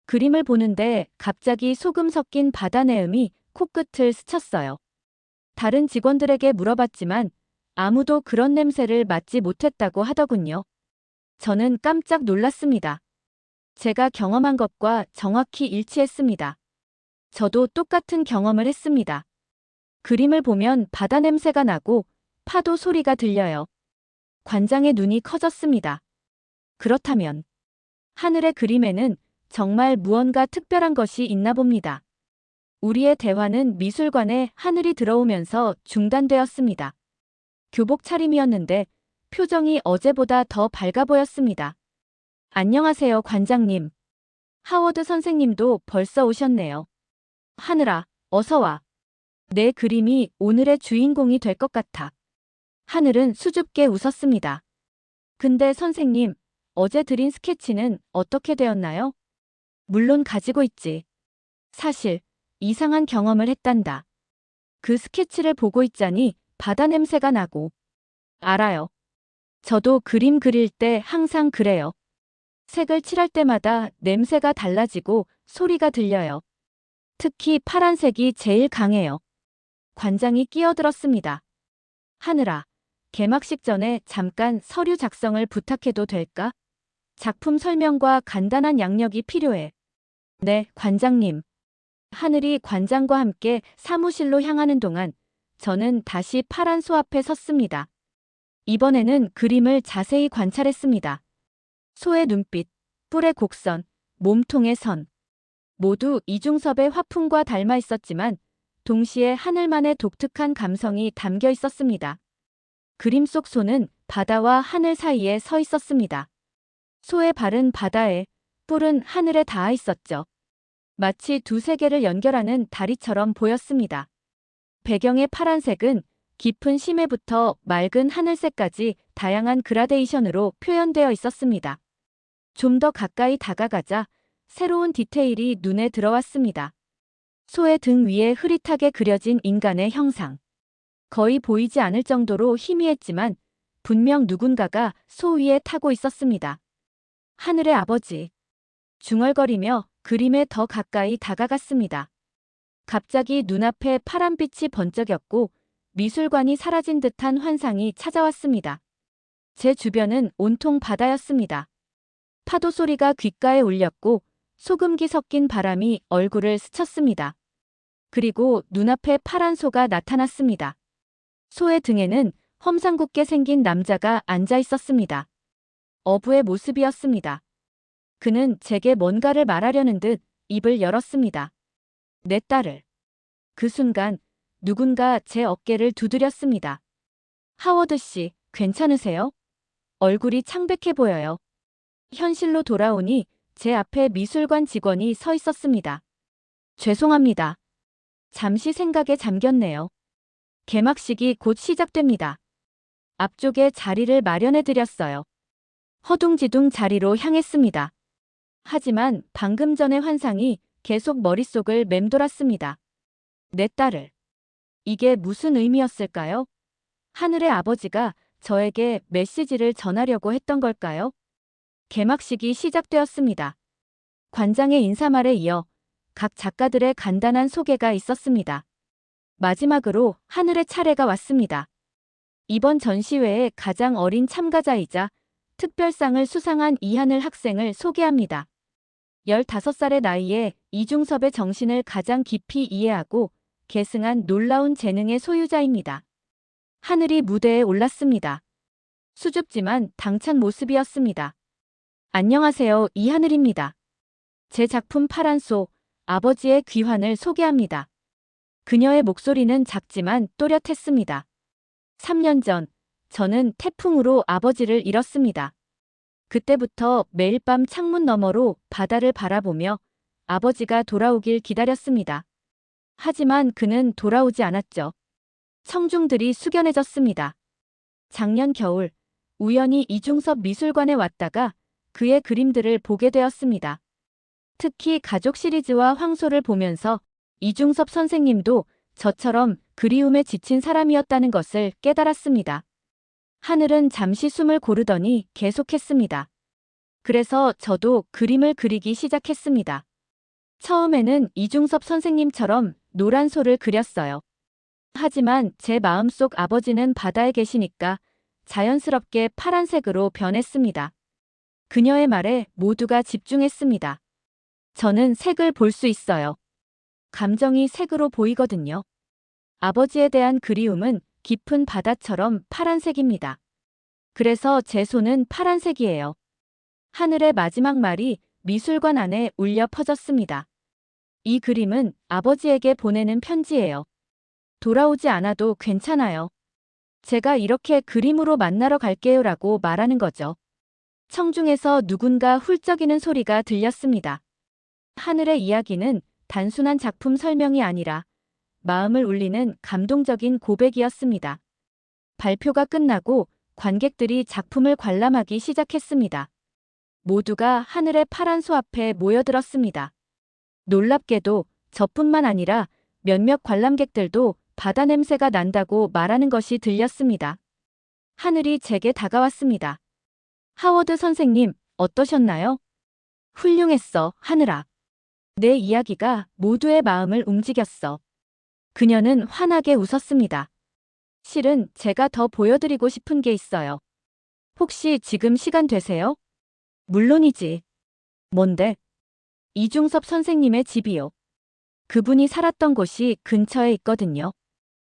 그림을 보는데 갑자기 소금 섞인 바다 내음이 코끝을 스쳤어요. 다른 직원들에게 물어봤지만 아무도 그런 냄새를 맡지 못했다고 하더군요. 저는 깜짝 놀랐습니다. 제가 경험한 것과 정확히 일치했습니다. 저도 똑같은 경험을 했습니다. 그림을 보면 바다 냄새가 나고 파도 소리가 들려요. 관장의 눈이 커졌습니다. 그렇다면 하늘의 그림에는 정말 무언가 특별한 것이 있나 봅니다. 우리의 대화는 미술관에 하늘이 들어오면서 중단되었습니다. 교복 차림이었는데 표정이 어제보다 더 밝아 보였습니다. 안녕하세요, 관장님. 하워드 선생님도 벌써 오셨네요. 하늘아, 어서 와. 내 그림이 오늘의 주인공이 될 것 같아. 하늘은 수줍게 웃었습니다. 근데 선생님, 어제 드린 스케치는 어떻게 되었나요? 물론 가지고 있지. 사실 이상한 경험을 했단다. 그 스케치를 보고 있자니 바다 냄새가 나고. 알아요. 저도 그림 그릴 때 항상 그래요. 색을 칠할 때마다 냄새가 달라지고 소리가 들려요. 특히 파란색이 제일 강해요. 관장이 끼어들었습니다. 하늘아, 개막식 전에 잠깐 서류 작성을 부탁해도 될까? 작품 설명과 간단한 양력이 필요해. 네, 관장님. 하늘이 관장과 함께 사무실로 향하는 동안 저는 다시 파란 소 앞에 섰습니다. 이번에는 그림을 자세히 관찰했습니다. 소의 눈빛, 뿔의 곡선, 몸통의 선. 모두 이중섭의 화풍과 닮아 있었지만 동시에 하늘만의 독특한 감성이 담겨 있었습니다. 그림 속 소는 바다와 하늘 사이에 서 있었습니다. 소의 발은 바다에, 뿔은 하늘에 닿아 있었죠. 마치 두 세계를 연결하는 다리처럼 보였습니다. 배경의 파란색은 깊은 심해부터 맑은 하늘색까지 다양한 그라데이션으로 표현되어 있었습니다. 좀 더 가까이 다가가자 새로운 디테일이 눈에 들어왔습니다. 소의 등 위에 흐릿하게 그려진 인간의 형상. 거의 보이지 않을 정도로 희미했지만 분명 누군가가 소 위에 타고 있었습니다. 하늘의 아버지. 중얼거리며 그림에 더 가까이 다가갔습니다. 갑자기 눈앞에 파란빛이 번쩍였고 미술관이 사라진 듯한 환상이 찾아왔습니다. 제 주변은 온통 바다였습니다. 파도 소리가 귓가에 울렸고 소금기 섞인 바람이 얼굴을 스쳤습니다. 그리고 눈앞에 파란 소가 나타났습니다. 소의 등에는 험상궂게 생긴 남자가 앉아 있었습니다. 어부의 모습이었습니다. 그는 제게 뭔가를 말하려는 듯 입을 열었습니다. 내 딸을. 그 순간 누군가 제 어깨를 두드렸습니다. 하워드 씨, 괜찮으세요? 얼굴이 창백해 보여요. 현실로 돌아오니 제 앞에 미술관 직원이 서 있었습니다. 죄송합니다. 잠시 생각에 잠겼네요. 개막식이 곧 시작됩니다. 앞쪽에 자리를 마련해 드렸어요. 허둥지둥 자리로 향했습니다. 하지만 방금 전의 환상이 계속 머릿속을 맴돌았습니다. 내 딸을. 이게 무슨 의미였을까요? 하늘의 아버지가 저에게 메시지를 전하려고 했던 걸까요? 개막식이 시작되었습니다. 관장의 인사말에 이어 각 작가들의 간단한 소개가 있었습니다. 마지막으로 하늘의 차례가 왔습니다. 이번 전시회의 가장 어린 참가자이자 특별상을 수상한 이하늘 학생을 소개합니다. 15살의 나이에 이중섭의 정신을 가장 깊이 이해하고 계승한 놀라운 재능의 소유자입니다. 하늘이 무대에 올랐습니다. 수줍지만 당찬 모습이었습니다. 안녕하세요, 이하늘입니다. 제 작품 파란소, 아버지의 귀환을 소개합니다. 그녀의 목소리는 작지만 또렷했습니다. 3년 전, 저는 태풍으로 아버지를 잃었습니다. 그때부터 매일 밤 창문 너머로 바다를 바라보며 아버지가 돌아오길 기다렸습니다. 하지만 그는 돌아오지 않았죠. 청중들이 숙연해졌습니다. 작년 겨울, 우연히 이중섭 미술관에 왔다가 그의 그림들을 보게 되었습니다. 특히 가족 시리즈와 황소를 보면서 이중섭 선생님도 저처럼 그리움에 지친 사람이었다는 것을 깨달았습니다. 하늘은 잠시 숨을 고르더니 계속했습니다. 그래서 저도 그림을 그리기 시작했습니다. 처음에는 이중섭 선생님처럼 노란 소를 그렸어요. 하지만 제 마음속 아버지는 바다에 계시니까 자연스럽게 파란색으로 변했습니다. 그녀의 말에 모두가 집중했습니다. 저는 색을 볼 수 있어요. 감정이 색으로 보이거든요. 아버지에 대한 그리움은 깊은 바다처럼 파란색입니다. 그래서 제 손은 파란색이에요. 하늘의 마지막 말이 미술관 안에 울려 퍼졌습니다. 이 그림은 아버지에게 보내는 편지예요. 돌아오지 않아도 괜찮아요. 제가 이렇게 그림으로 만나러 갈게요라고 말하는 거죠. 청중에서 누군가 훌쩍이는 소리가 들렸습니다. 하늘의 이야기는 단순한 작품 설명이 아니라 마음을 울리는 감동적인 고백이었습니다. 발표가 끝나고 관객들이 작품을 관람하기 시작했습니다. 모두가 하늘의 파란 소 앞에 모여들었습니다. 놀랍게도 저뿐만 아니라 몇몇 관람객들도 바다 냄새가 난다고 말하는 것이 들렸습니다. 하늘이 제게 다가왔습니다. 하워드 선생님, 어떠셨나요? 훌륭했어, 하늘아. 내 이야기가 모두의 마음을 움직였어. 그녀는 환하게 웃었습니다. 실은 제가 더 보여드리고 싶은 게 있어요. 혹시 지금 시간 되세요? 물론이지. 뭔데? 이중섭 선생님의 집이요. 그분이 살았던 곳이 근처에 있거든요.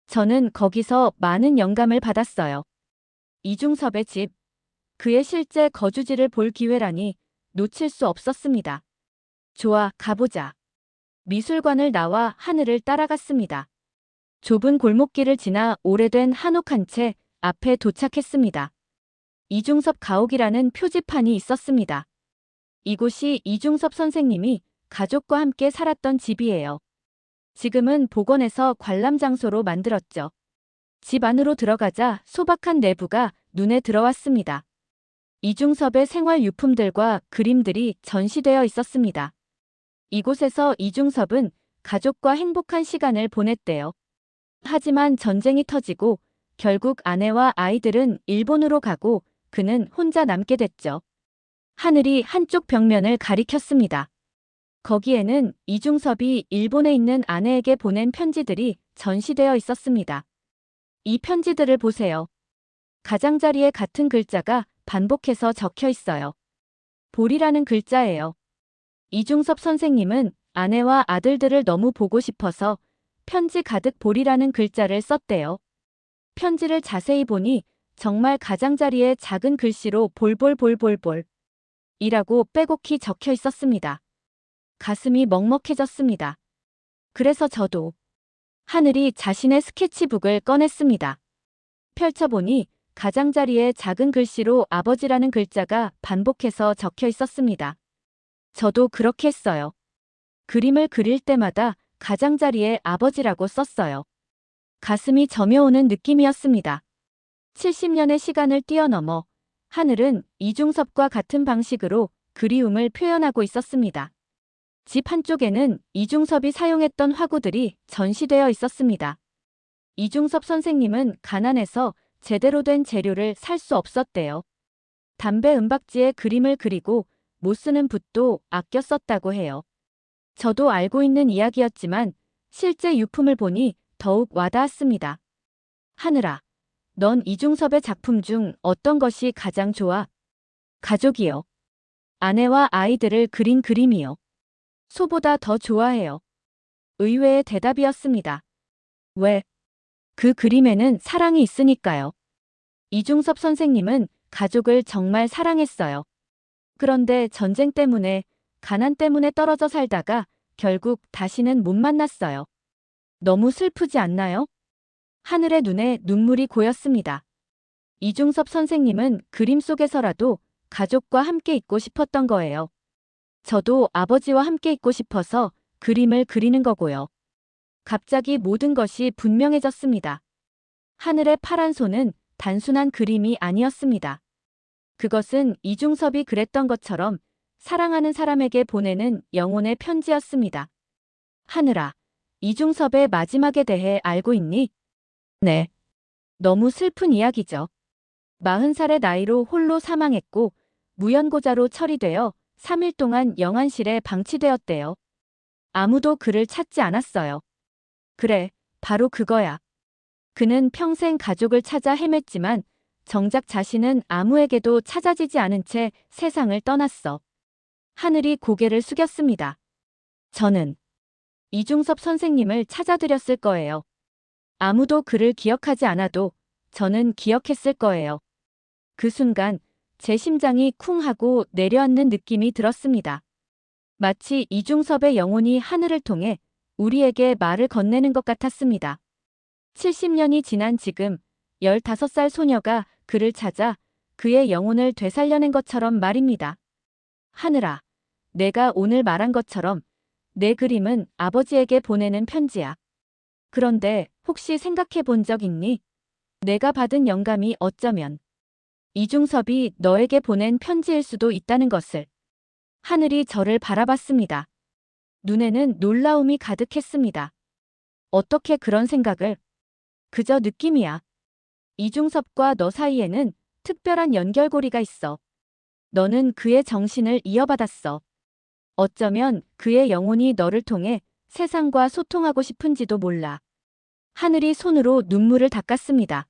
저는 거기서 많은 영감을 받았어요. 이중섭의 집. 그의 실제 거주지를 볼 기회라니 놓칠 수 없었습니다. 좋아, 가보자. 미술관을 나와 하늘을 따라갔습니다. 좁은 골목길을 지나 오래된 한옥 한 채 앞에 도착했습니다. 이중섭 가옥이라는 표지판이 있었습니다. 이곳이 이중섭 선생님이 가족과 함께 살았던 집이에요. 지금은 복원해서 관람 장소로 만들었죠. 집 안으로 들어가자 소박한 내부가 눈에 들어왔습니다. 이중섭의 생활 유품들과 그림들이 전시되어 있었습니다. 이곳에서 이중섭은 가족과 행복한 시간을 보냈대요. 하지만 전쟁이 터지고 결국 아내와 아이들은 일본으로 가고 그는 혼자 남게 됐죠. 하늘이 한쪽 벽면을 가리켰습니다. 거기에는 이중섭이 일본에 있는 아내에게 보낸 편지들이 전시되어 있었습니다. 이 편지들을 보세요. 가장자리에 같은 글자가 반복해서 적혀 있어요. 볼이라는 글자예요. 이중섭 선생님은 아내와 아들들을 너무 보고 싶어서 편지 가득 볼이라는 글자를 썼대요. 편지를 자세히 보니 정말 가장자리에 작은 글씨로 볼볼볼볼볼 이라고 빼곡히 적혀 있었습니다. 가슴이 먹먹해졌습니다. 그래서 저도 하늘이 자신의 스케치북을 꺼냈습니다. 펼쳐보니 가장자리에 작은 글씨로 아버지라는 글자가 반복해서 적혀 있었습니다. 저도 그렇게 했어요. 그림을 그릴 때마다 가장자리에 아버지라고 썼어요. 가슴이 저며오는 느낌이었습니다. 70년의 시간을 뛰어넘어 하늘은 이중섭과 같은 방식으로 그리움을 표현하고 있었습니다. 집 한쪽에는 이중섭이 사용했던 화구들이 전시되어 있었습니다. 이중섭 선생님은 가난해서 제대로 된 재료를 살 수 없었대요. 담배 은박지에 그림을 그리고 못 쓰는 붓도 아껴 썼다고 해요. 저도 알고 있는 이야기였지만 실제 유품을 보니 더욱 와닿았습니다. 하늘아, 넌 이중섭의 작품 중 어떤 것이 가장 좋아? 가족이요. 아내와 아이들을 그린 그림이요. 소보다 더 좋아해요. 의외의 대답이었습니다. 왜? 그 그림에는 사랑이 있으니까요. 이중섭 선생님은 가족을 정말 사랑했어요. 그런데 전쟁 때문에, 가난 때문에 떨어져 살다가 결국 다시는 못 만났어요. 너무 슬프지 않나요? 하늘의 눈에 눈물이 고였습니다. 이중섭 선생님은 그림 속에서라도 가족과 함께 있고 싶었던 거예요. 저도 아버지와 함께 있고 싶어서 그림을 그리는 거고요. 갑자기 모든 것이 분명해졌습니다. 하늘의 파란 손은 단순한 그림이 아니었습니다. 그것은 이중섭이 그랬던 것처럼 사랑하는 사람에게 보내는 영혼의 편지였습니다. 하늘아, 이중섭의 마지막에 대해 알고 있니? 네. 너무 슬픈 이야기죠. 40살의 나이로 홀로 사망했고 무연고자로 처리되어 3일 동안 영안실에 방치되었대요. 아무도 그를 찾지 않았어요. 그래, 바로 그거야. 그는 평생 가족을 찾아 헤맸지만 정작 자신은 아무에게도 찾아지지 않은 채 세상을 떠났어. 하늘이 고개를 숙였습니다. 저는 이중섭 선생님을 찾아드렸을 거예요. 아무도 그를 기억하지 않아도 저는 기억했을 거예요. 그 순간 제 심장이 쿵 하고 내려앉는 느낌이 들었습니다. 마치 이중섭의 영혼이 하늘을 통해 우리에게 말을 건네는 것 같았습니다. 70년이 지난 지금 15살 소녀가 그를 찾아 그의 영혼을 되살려낸 것처럼 말입니다. 하늘아, 내가 오늘 말한 것처럼 내 그림은 아버지에게 보내는 편지야. 그런데 혹시 생각해 본 적 있니? 내가 받은 영감이 어쩌면 이중섭이 너에게 보낸 편지일 수도 있다는 것을. 하늘이 저를 바라봤습니다. 눈에는 놀라움이 가득했습니다. 어떻게 그런 생각을? 그저 느낌이야. 이중섭과 너 사이에는 특별한 연결고리가 있어. 너는 그의 정신을 이어받았어. 어쩌면 그의 영혼이 너를 통해 세상과 소통하고 싶은지도 몰라. 하늘이 손으로 눈물을 닦았습니다.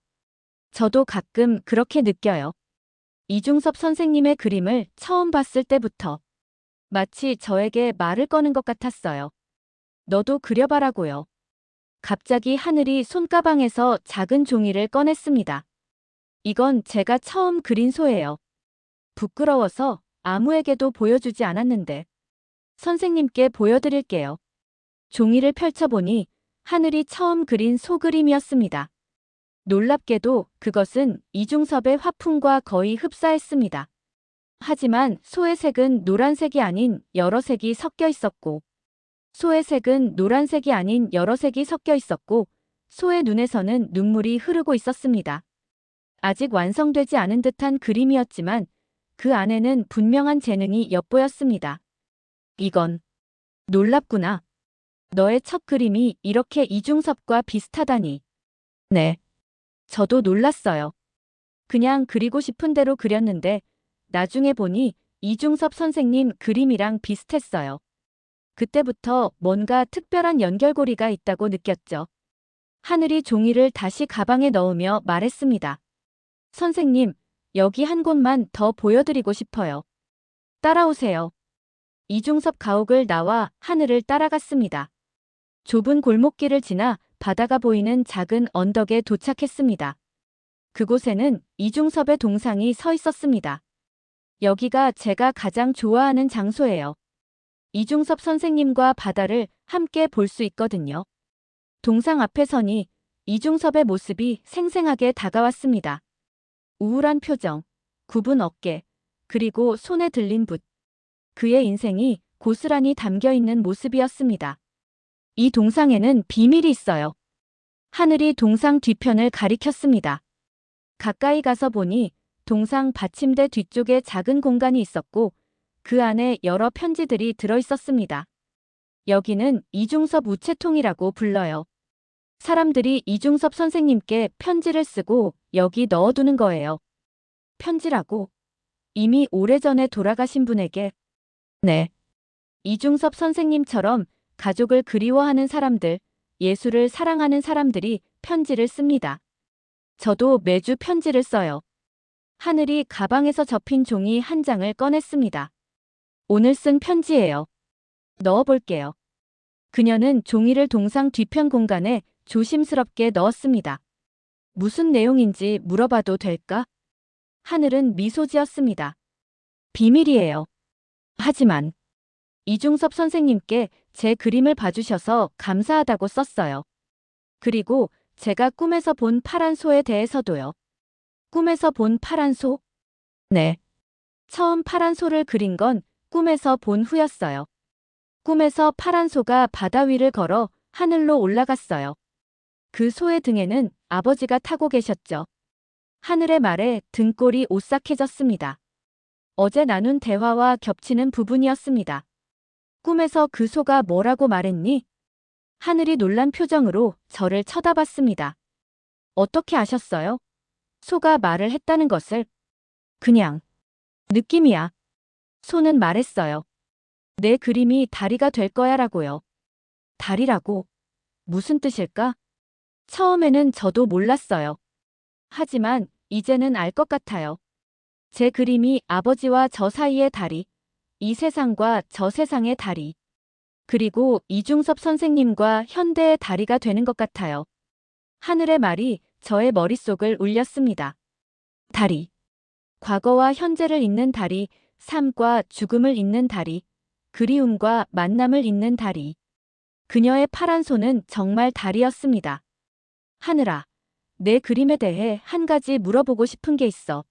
저도 가끔 그렇게 느껴요. 이중섭 선생님의 그림을 처음 봤을 때부터 마치 저에게 말을 거는 것 같았어요. 너도 그려봐라고요. 갑자기 하늘이 손가방에서 작은 종이를 꺼냈습니다. 이건 제가 처음 그린 소예요. 부끄러워서 아무에게도 보여주지 않았는데. 선생님께 보여드릴게요. 종이를 펼쳐보니 하늘이 처음 그린 소그림이었습니다. 놀랍게도 그것은 이중섭의 화풍과 거의 흡사했습니다. 하지만 소의 색은 노란색이 아닌 여러 색이 섞여 있었고, 소의 색은 노란색이 아닌 여러 색이 섞여 있었고, 소의 눈에서는 눈물이 흐르고 있었습니다. 아직 완성되지 않은 듯한 그림이었지만 그 안에는 분명한 재능이 엿보였습니다. 이건 놀랍구나. 너의 첫 그림이 이렇게 이중섭과 비슷하다니. 네. 저도 놀랐어요. 그냥 그리고 싶은 대로 그렸는데 나중에 보니 이중섭 선생님 그림이랑 비슷했어요. 그때부터 뭔가 특별한 연결고리가 있다고 느꼈죠. 하늘이 종이를 다시 가방에 넣으며 말했습니다. 선생님, 여기 한 곳만 더 보여드리고 싶어요. 따라오세요. 이중섭 가옥을 나와 하늘을 따라갔습니다. 좁은 골목길을 지나 바다가 보이는 작은 언덕에 도착했습니다. 그곳에는 이중섭의 동상이 서 있었습니다. 여기가 제가 가장 좋아하는 장소예요. 이중섭 선생님과 바다를 함께 볼 수 있거든요. 동상 앞에 서니 이중섭의 모습이 생생하게 다가왔습니다. 우울한 표정, 굽은 어깨, 그리고 손에 들린 붓. 그의 인생이 고스란히 담겨 있는 모습이었습니다. 이 동상에는 비밀이 있어요. 하늘이 동상 뒤편을 가리켰습니다. 가까이 가서 보니 동상 받침대 뒤쪽에 작은 공간이 있었고 그 안에 여러 편지들이 들어 있었습니다. 여기는 이중섭 우체통이라고 불러요. 사람들이 이중섭 선생님께 편지를 쓰고 여기 넣어두는 거예요. 편지라고? 이미 오래전에 돌아가신 분에게? 네. 이중섭 선생님처럼 가족을 그리워하는 사람들, 예술을 사랑하는 사람들이 편지를 씁니다. 저도 매주 편지를 써요. 하늘이 가방에서 접힌 종이 한 장을 꺼냈습니다. 오늘 쓴 편지예요. 넣어볼게요. 그녀는 종이를 동상 뒤편 공간에 조심스럽게 넣었습니다. 무슨 내용인지 물어봐도 될까? 하늘은 미소 지었습니다. 비밀이에요. 하지만 이중섭 선생님께 제 그림을 봐주셔서 감사하다고 썼어요. 그리고 제가 꿈에서 본 파란 소에 대해서도요. 꿈에서 본 파란 소? 네. 처음 파란 소를 그린 건 꿈에서 본 후였어요. 꿈에서 파란 소가 바다 위를 걸어 하늘로 올라갔어요. 그 소의 등에는 아버지가 타고 계셨죠. 하늘의 말에 등골이 오싹해졌습니다. 어제 나눈 대화와 겹치는 부분이었습니다. 꿈에서 그 소가 뭐라고 말했니? 하늘이 놀란 표정으로 저를 쳐다봤습니다. 어떻게 아셨어요? 소가 말을 했다는 것을. 그냥 느낌이야. 소는 말했어요. 내 그림이 다리가 될 거야라고요. 다리라고? 무슨 뜻일까? 처음에는 저도 몰랐어요. 하지만 이제는 알 것 같아요. 제 그림이 아버지와 저 사이의 다리, 이 세상과 저 세상의 다리, 그리고 이중섭 선생님과 현대의 다리가 되는 것 같아요. 하늘의 말이 저의 머릿속을 울렸습니다. 다리. 과거와 현재를 잇는 다리, 삶과 죽음을 잇는 다리, 그리움과 만남을 잇는 다리. 그녀의 파란 소는 정말 다리였습니다. 하늘아, 내 그림에 대해 한 가지 물어보고 싶은 게 있어.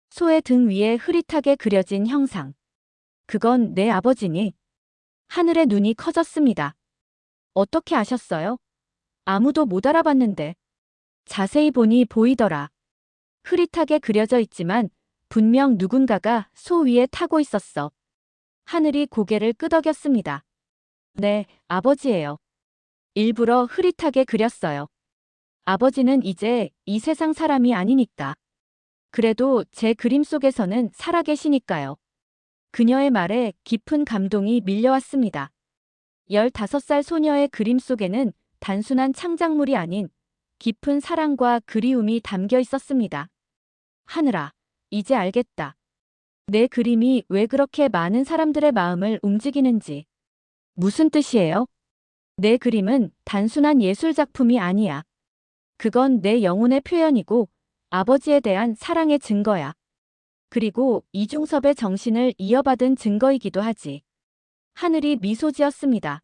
소의 등 위에 흐릿하게 그려진 형상. 그건 내 아버지니? 하늘의 눈이 커졌습니다. 어떻게 아셨어요? 아무도 못 알아봤는데. 자세히 보니 보이더라. 흐릿하게 그려져 있지만 분명 누군가가 소 위에 타고 있었어. 하늘이 고개를 끄덕였습니다. 네, 아버지예요. 일부러 흐릿하게 그렸어요. 아버지는 이제 이 세상 사람이 아니니까. 그래도 제 그림 속에서는 살아계시니까요. 그녀의 말에 깊은 감동이 밀려왔습니다. 15살 소녀의 그림 속에는 단순한 창작물이 아닌 깊은 사랑과 그리움이 담겨 있었습니다. 하늘아, 이제 알겠다. 내 그림이 왜 그렇게 많은 사람들의 마음을 움직이는지. 무슨 뜻이에요? 내 그림은 단순한 예술 작품이 아니야. 그건 내 영혼의 표현이고 아버지에 대한 사랑의 증거야. 그리고 이중섭의 정신을 이어받은 증거이기도 하지. 하늘이 미소 지었습니다.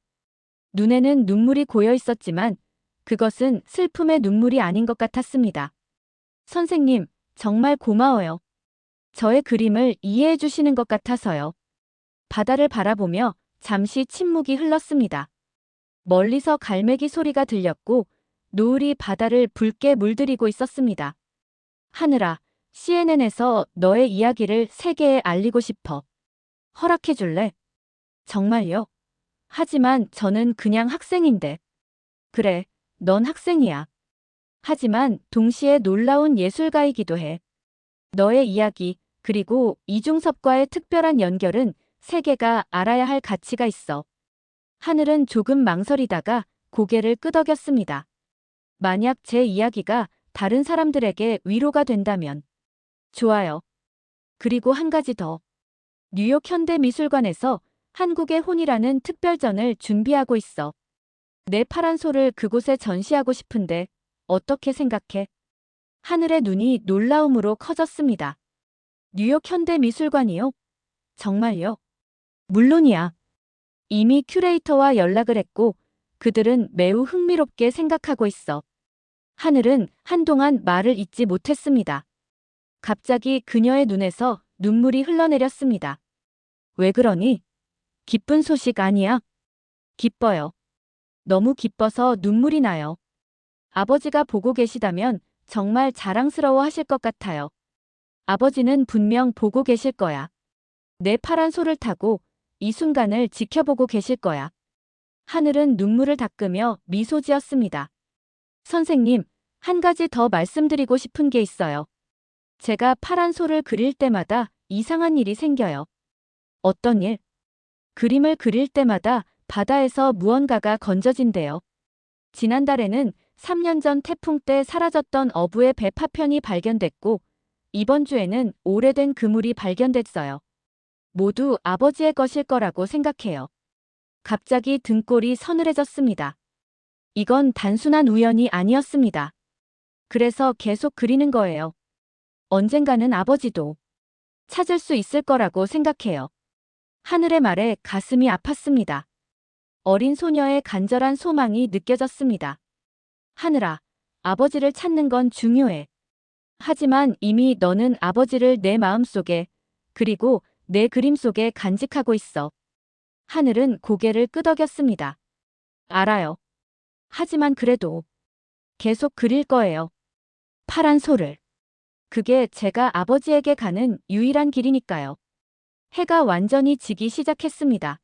눈에는 눈물이 고여 있었지만 그것은 슬픔의 눈물이 아닌 것 같았습니다. 선생님, 정말 고마워요. 저의 그림을 이해해 주시는 것 같아서요. 바다를 바라보며 잠시 침묵이 흘렀습니다. 멀리서 갈매기 소리가 들렸고 노을이 바다를 붉게 물들이고 있었습니다. 하늘아, CNN에서 너의 이야기를 세계에 알리고 싶어. 허락해 줄래? 정말요? 하지만 저는 그냥 학생인데. 그래, 넌 학생이야. 하지만 동시에 놀라운 예술가이기도 해. 너의 이야기, 그리고 이중섭과의 특별한 연결은 세계가 알아야 할 가치가 있어. 하늘은 조금 망설이다가 고개를 끄덕였습니다. 만약 제 이야기가 다른 사람들에게 위로가 된다면. 좋아요. 그리고 한 가지 더. 뉴욕 현대미술관에서 한국의 혼이라는 특별전을 준비하고 있어. 내 파란 소를 그곳에 전시하고 싶은데 어떻게 생각해? 하늘의 눈이 놀라움으로 커졌습니다. 뉴욕 현대미술관이요? 정말요? 물론이야. 이미 큐레이터와 연락을 했고 그들은 매우 흥미롭게 생각하고 있어. 하늘은 한동안 말을 잇지 못했습니다. 갑자기 그녀의 눈에서 눈물이 흘러내렸습니다. 왜 그러니? 기쁜 소식 아니야? 기뻐요. 너무 기뻐서 눈물이 나요. 아버지가 보고 계시다면 정말 자랑스러워 하실 것 같아요. 아버지는 분명 보고 계실 거야. 내 파란 소를 타고 이 순간을 지켜보고 계실 거야. 하늘은 눈물을 닦으며 미소 지었습니다. 선생님, 한 가지 더 말씀드리고 싶은 게 있어요. 제가 파란 소를 그릴 때마다 이상한 일이 생겨요. 어떤 일? 그림을 그릴 때마다 바다에서 무언가가 건져진대요. 지난달에는 3년 전 태풍 때 사라졌던 어부의 배 파편이 발견됐고 이번 주에는 오래된 그물이 발견됐어요. 모두 아버지의 것일 거라고 생각해요. 갑자기 등골이 서늘해졌습니다. 이건 단순한 우연이 아니었습니다. 그래서 계속 그리는 거예요. 언젠가는 아버지도 찾을 수 있을 거라고 생각해요. 하늘의 말에 가슴이 아팠습니다. 어린 소녀의 간절한 소망이 느껴졌습니다. 하늘아, 아버지를 찾는 건 중요해. 하지만 이미 너는 아버지를 내 마음속에, 그리고 내 그림 속에 간직하고 있어. 하늘은 고개를 끄덕였습니다. 알아요. 하지만 그래도 계속 그릴 거예요. 파란 소를. 그게 제가 아버지에게 가는 유일한 길이니까요. 해가 완전히 지기 시작했습니다.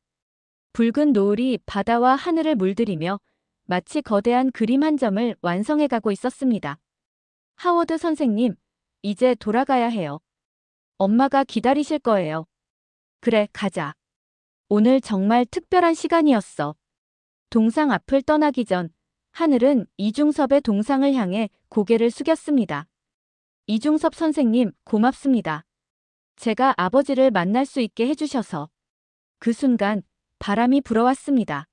붉은 노을이 바다와 하늘을 물들이며 마치 거대한 그림 한 점을 완성해가고 있었습니다. 하워드 선생님, 이제 돌아가야 해요. 엄마가 기다리실 거예요. 그래, 가자. 오늘 정말 특별한 시간이었어. 동상 앞을 떠나기 전 하늘은 이중섭의 동상을 향해 고개를 숙였습니다. 이중섭 선생님, 고맙습니다. 제가 아버지를 만날 수 있게 해주셔서. 그 순간 바람이 불어왔습니다.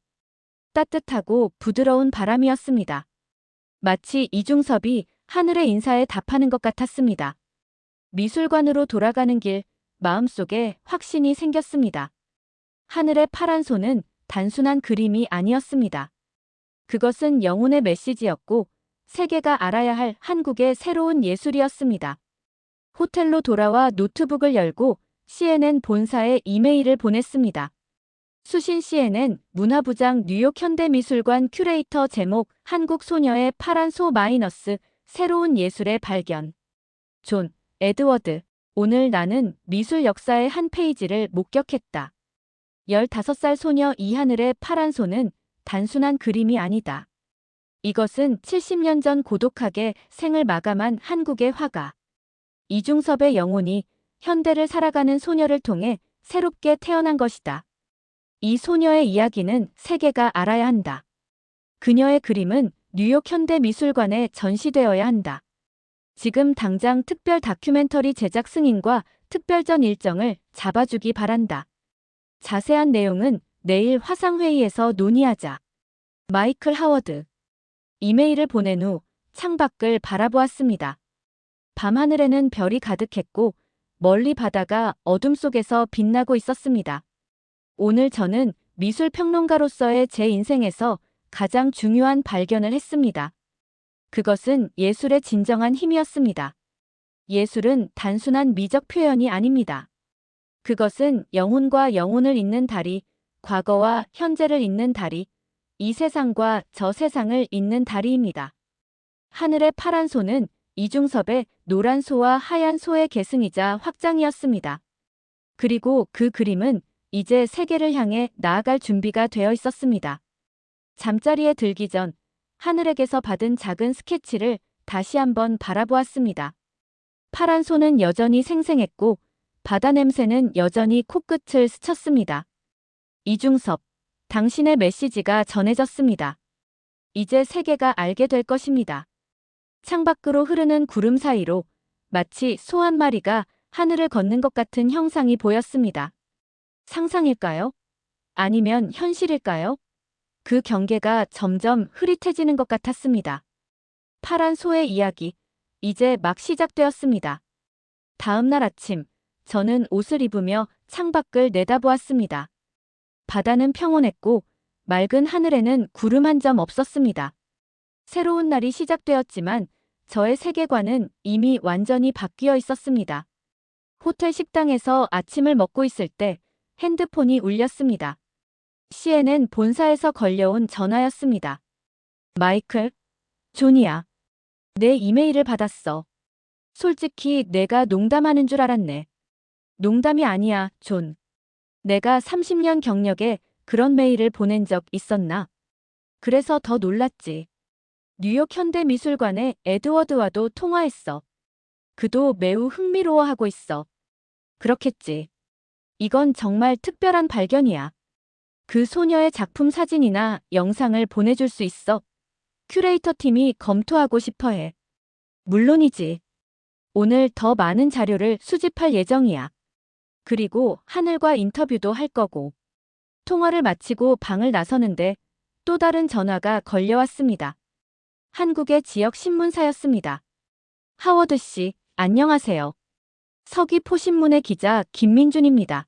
따뜻하고 부드러운 바람이었습니다. 마치 이중섭이 하늘의 인사에 답하는 것 같았습니다. 미술관으로 돌아가는 길, 마음속에 확신이 생겼습니다. 하늘의 파란 소는 단순한 그림이 아니었습니다. 그것은 영혼의 메시지였고 세계가 알아야 할 한국의 새로운 예술이었습니다. 호텔로 돌아와 노트북을 열고 CNN 본사에 이메일을 보냈습니다. 수신 CNN 문화부장 뉴욕 현대미술관 큐레이터 제목 한국 소녀의 파란 소 마이너스 새로운 예술의 발견. 존 에드워드, 오늘 나는 미술 역사의 한 페이지를 목격했다. 15살 소녀 이하늘의 파란 소는 단순한 그림이 아니다. 이것은 70년 전 고독하게 생을 마감한 한국의 화가 이중섭의 영혼이 현대를 살아가는 소녀를 통해 새롭게 태어난 것이다. 이 소녀의 이야기는 세계가 알아야 한다. 그녀의 그림은 뉴욕 현대미술관에 전시되어야 한다. 지금 당장 특별 다큐멘터리 제작 승인과 특별전 일정을 잡아주기 바란다. 자세한 내용은 내일 화상회의에서 논의하자. 마이클 하워드. 이메일을 보낸 후 창밖을 바라보았습니다. 밤하늘에는 별이 가득했고 멀리 바다가 어둠 속에서 빛나고 있었습니다. 오늘 저는 미술 평론가로서의 제 인생에서 가장 중요한 발견을 했습니다. 그것은 예술의 진정한 힘이었습니다. 예술은 단순한 미적 표현이 아닙니다. 그것은 영혼과 영혼을 잇는 다리, 과거와 현재를 잇는 다리, 이 세상과 저 세상을 잇는 다리입니다. 하늘의 파란 소는 이중섭의 노란 소와 하얀 소의 계승이자 확장이었습니다. 그리고 그 그림은 이제 세계를 향해 나아갈 준비가 되어 있었습니다. 잠자리에 들기 전 하늘에게서 받은 작은 스케치를 다시 한번 바라보았습니다. 파란 소는 여전히 생생했고 바다 냄새는 여전히 코끝을 스쳤습니다. 이중섭, 당신의 메시지가 전해졌습니다. 이제 세계가 알게 될 것입니다. 창밖으로 흐르는 구름 사이로 마치 소 한 마리가 하늘을 걷는 것 같은 형상이 보였습니다. 상상일까요? 아니면 현실일까요? 그 경계가 점점 흐릿해지는 것 같았습니다. 파란 소의 이야기, 이제 막 시작되었습니다. 다음 날 아침, 저는 옷을 입으며 창밖을 내다보았습니다. 바다는 평온했고 맑은 하늘에는 구름 한 점 없었습니다. 새로운 날이 시작되었지만 저의 세계관은 이미 완전히 바뀌어 있었습니다. 호텔 식당에서 아침을 먹고 있을 때 핸드폰이 울렸습니다. CNN 본사에서 걸려온 전화였습니다. 마이클, 존이야. 내 이메일을 받았어. 솔직히 내가 농담하는 줄 알았네. 농담이 아니야, 존. 내가 30년 경력에 그런 메일을 보낸 적 있었나? 그래서 더 놀랐지. 뉴욕 현대미술관의 에드워드와도 통화했어. 그도 매우 흥미로워하고 있어. 그렇겠지. 이건 정말 특별한 발견이야. 그 소녀의 작품 사진이나 영상을 보내줄 수 있어? 큐레이터 팀이 검토하고 싶어 해. 물론이지. 오늘 더 많은 자료를 수집할 예정이야. 그리고 하늘과 인터뷰도 할 거고. 통화를 마치고 방을 나서는데 또 다른 전화가 걸려왔습니다. 한국의 지역 신문사였습니다. 하워드 씨, 안녕하세요. 서귀포신문의 기자 김민준입니다.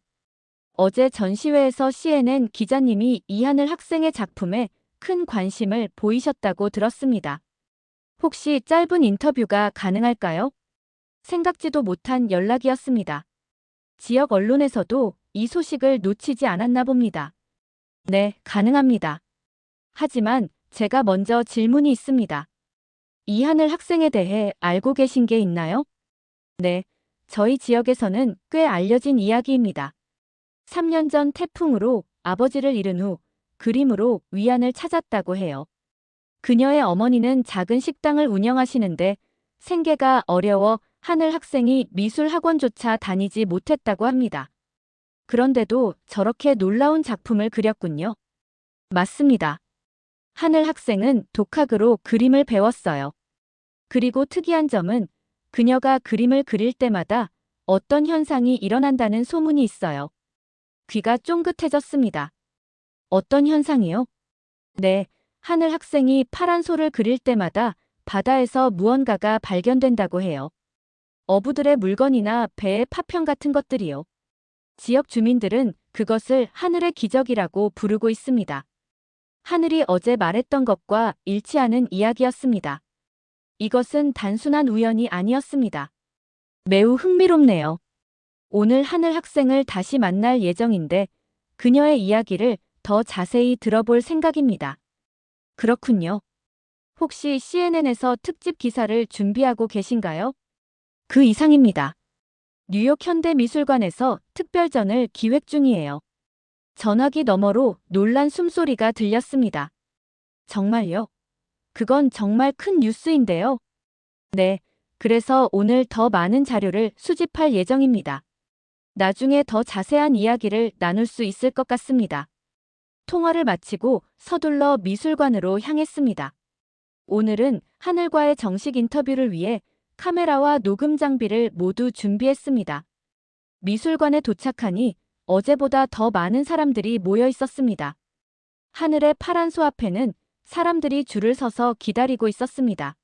어제 전시회에서 CNN 기자님이 이하늘 학생의 작품에 큰 관심을 보이셨다고 들었습니다. 혹시 짧은 인터뷰가 가능할까요? 생각지도 못한 연락이었습니다. 지역 언론에서도 이 소식을 놓치지 않았나 봅니다. 네, 가능합니다. 하지만 제가 먼저 질문이 있습니다. 이하늘 학생에 대해 알고 계신 게 있나요? 네, 저희 지역에서는 꽤 알려진 이야기입니다. 3년 전 태풍으로 아버지를 잃은 후 그림으로 위안을 찾았다고 해요. 그녀의 어머니는 작은 식당을 운영하시는데 생계가 어려워 하늘 학생이 미술 학원조차 다니지 못했다고 합니다. 그런데도 저렇게 놀라운 작품을 그렸군요. 맞습니다. 하늘 학생은 독학으로 그림을 배웠어요. 그리고 특이한 점은 그녀가 그림을 그릴 때마다 어떤 현상이 일어난다는 소문이 있어요. 귀가 쫑긋해졌습니다. 어떤 현상이요? 네, 하늘 학생이 파란 소를 그릴 때마다 바다에서 무언가가 발견된다고 해요. 어부들의 물건이나 배의 파편 같은 것들이요. 지역 주민들은 그것을 하늘의 기적이라고 부르고 있습니다. 하늘이 어제 말했던 것과 일치하는 이야기였습니다. 이것은 단순한 우연이 아니었습니다. 매우 흥미롭네요. 오늘 하늘 학생을 다시 만날 예정인데 그녀의 이야기를 더 자세히 들어볼 생각입니다. 그렇군요. 혹시 CNN에서 특집 기사를 준비하고 계신가요? 그 이상입니다. 뉴욕 현대미술관에서 특별전을 기획 중이에요. 전화기 너머로 놀란 숨소리가 들렸습니다. 정말요? 그건 정말 큰 뉴스인데요. 네, 그래서 오늘 더 많은 자료를 수집할 예정입니다. 나중에 더 자세한 이야기를 나눌 수 있을 것 같습니다. 통화를 마치고 서둘러 미술관으로 향했습니다. 오늘은 하늘과의 정식 인터뷰를 위해 카메라와 녹음 장비를 모두 준비했습니다. 미술관에 도착하니 어제보다 더 많은 사람들이 모여 있었습니다. 하늘의 파란 소 앞에는 사람들이 줄을 서서 기다리고 있었습니다.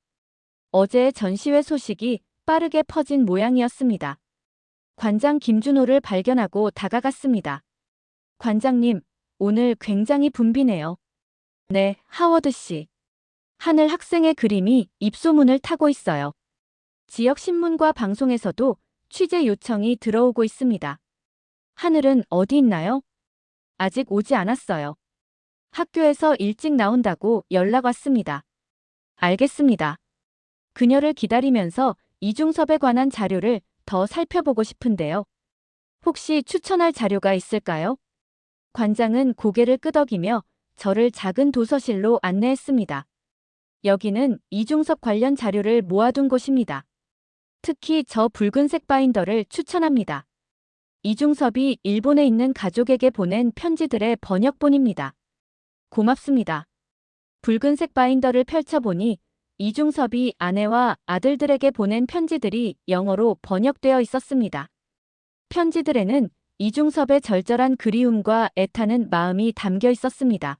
어제의 전시회 소식이 빠르게 퍼진 모양이었습니다. 관장 김준호를 발견하고 다가갔습니다. 관장님, 오늘 굉장히 붐비네요. 네, 하워드 씨. 하늘 학생의 그림이 입소문을 타고 있어요. 지역 신문과 방송에서도 취재 요청이 들어오고 있습니다. 하늘은 어디 있나요? 아직 오지 않았어요. 학교에서 일찍 나온다고 연락 왔습니다. 알겠습니다. 그녀를 기다리면서 이중섭에 관한 자료를 더 살펴보고 싶은데요. 혹시 추천할 자료가 있을까요? 관장은 고개를 끄덕이며 저를 작은 도서실로 안내했습니다. 여기는 이중섭 관련 자료를 모아둔 곳입니다. 특히 저 붉은색 바인더를 추천합니다. 이중섭이 일본에 있는 가족에게 보낸 편지들의 번역본입니다. 고맙습니다. 붉은색 바인더를 펼쳐보니 이중섭이 아내와 아들들에게 보낸 편지들이 영어로 번역되어 있었습니다. 편지들에는 이중섭의 절절한 그리움과 애타는 마음이 담겨 있었습니다.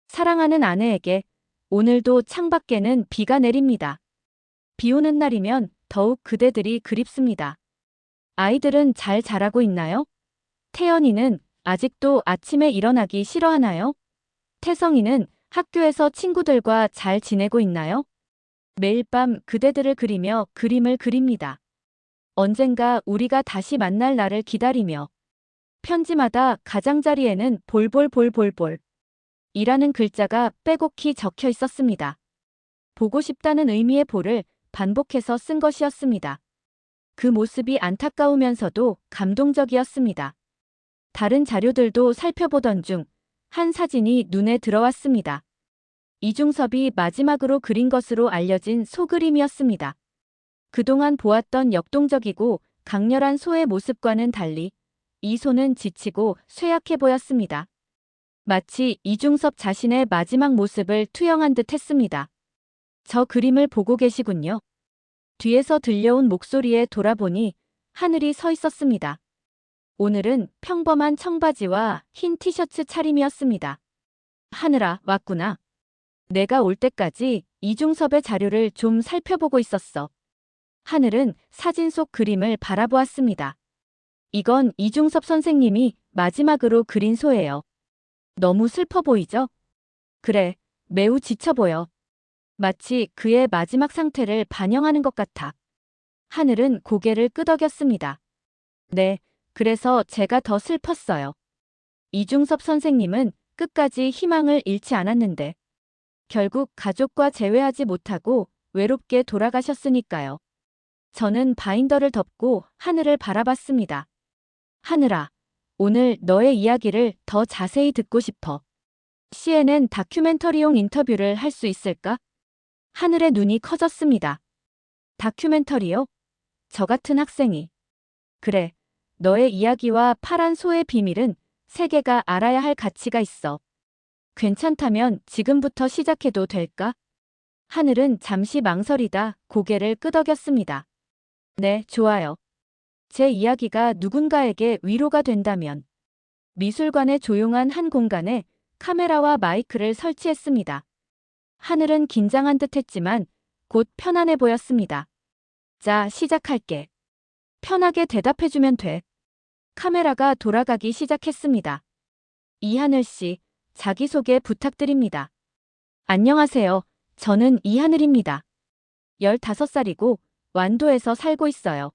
사랑하는 아내에게 오늘도 창밖에는 비가 내립니다. 비 오는 날이면 더욱 그대들이 그립습니다. 아이들은 잘 자라고 있나요? 태연이는 아직도 아침에 일어나기 싫어하나요? 태성이는 학교에서 친구들과 잘 지내고 있나요? 매일 밤 그대들을 그리며 그림을 그립니다. 언젠가 우리가 다시 만날 날을 기다리며 편지마다 가장자리에는 볼볼볼볼볼 이라는 글자가 빼곡히 적혀 있었습니다. 보고 싶다는 의미의 볼을 반복해서 쓴 것이었습니다. 그 모습이 안타까우면서도 감동적이었습니다. 다른 자료들도 살펴보던 중 한 사진이 눈에 들어왔습니다. 이중섭이 마지막으로 그린 것으로 알려진 소그림이었습니다. 그동안 보았던 역동적이고 강렬한 소의 모습과는 달리 이 소는 지치고 쇠약해 보였습니다. 마치 이중섭 자신의 마지막 모습을 투영한 듯 했습니다. 저 그림을 보고 계시군요. 뒤에서 들려온 목소리에 돌아보니 하늘이 서 있었습니다. 오늘은 평범한 청바지와 흰 티셔츠 차림이었습니다. 하늘아, 왔구나. 내가 올 때까지 이중섭의 자료를 좀 살펴보고 있었어. 하늘은 사진 속 그림을 바라보았습니다. 이건 이중섭 선생님이 마지막으로 그린 소예요. 너무 슬퍼 보이죠? 그래, 매우 지쳐 보여. 마치 그의 마지막 상태를 반영하는 것 같아. 하늘은 고개를 끄덕였습니다. 네, 그래서 제가 더 슬펐어요. 이중섭 선생님은 끝까지 희망을 잃지 않았는데 결국 가족과 재회하지 못하고 외롭게 돌아가셨으니까요. 저는 바인더를 덮고 하늘을 바라봤습니다. 하늘아, 오늘 너의 이야기를 더 자세히 듣고 싶어. CNN 다큐멘터리용 인터뷰를 할 수 있을까? 하늘의 눈이 커졌습니다. 다큐멘터리요? 저 같은 학생이. 그래, 너의 이야기와 파란 소의 비밀은 세계가 알아야 할 가치가 있어. 괜찮다면 지금부터 시작해도 될까? 하늘은 잠시 망설이다 고개를 끄덕였습니다. 네, 좋아요. 제 이야기가 누군가에게 위로가 된다면. 미술관의 조용한 한 공간에 카메라와 마이크를 설치했습니다. 하늘은 긴장한 듯 했지만 곧 편안해 보였습니다. 자, 시작할게. 편하게 대답해주면 돼. 카메라가 돌아가기 시작했습니다. 이하늘 씨, 자기소개 부탁드립니다. 안녕하세요. 저는 이하늘입니다. 15살이고 완도에서 살고 있어요.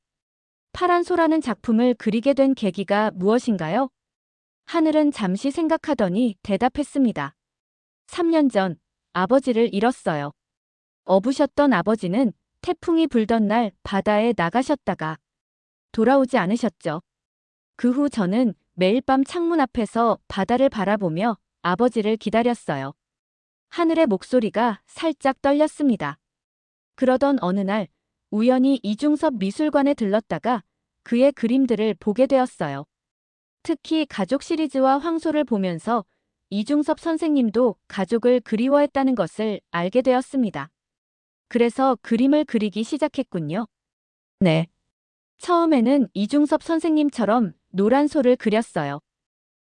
파란 소라는 작품을 그리게 된 계기가 무엇인가요? 하늘은 잠시 생각하더니 대답했습니다. 3년 전 아버지를 잃었어요. 어부셨던 아버지는 태풍이 불던 날 바다에 나가셨다가 돌아오지 않으셨죠. 그 후 저는 매일 밤 창문 앞에서 바다를 바라보며 아버지를 기다렸어요. 하늘의 목소리가 살짝 떨렸습니다. 그러던 어느 날 우연히 이중섭 미술관에 들렀다가 그의 그림들을 보게 되었어요. 특히 가족 시리즈와 황소를 보면서 이중섭 선생님도 가족을 그리워했다는 것을 알게 되었습니다. 그래서 그림을 그리기 시작했군요. 네. 처음에는 이중섭 선생님처럼 노란 소를 그렸어요.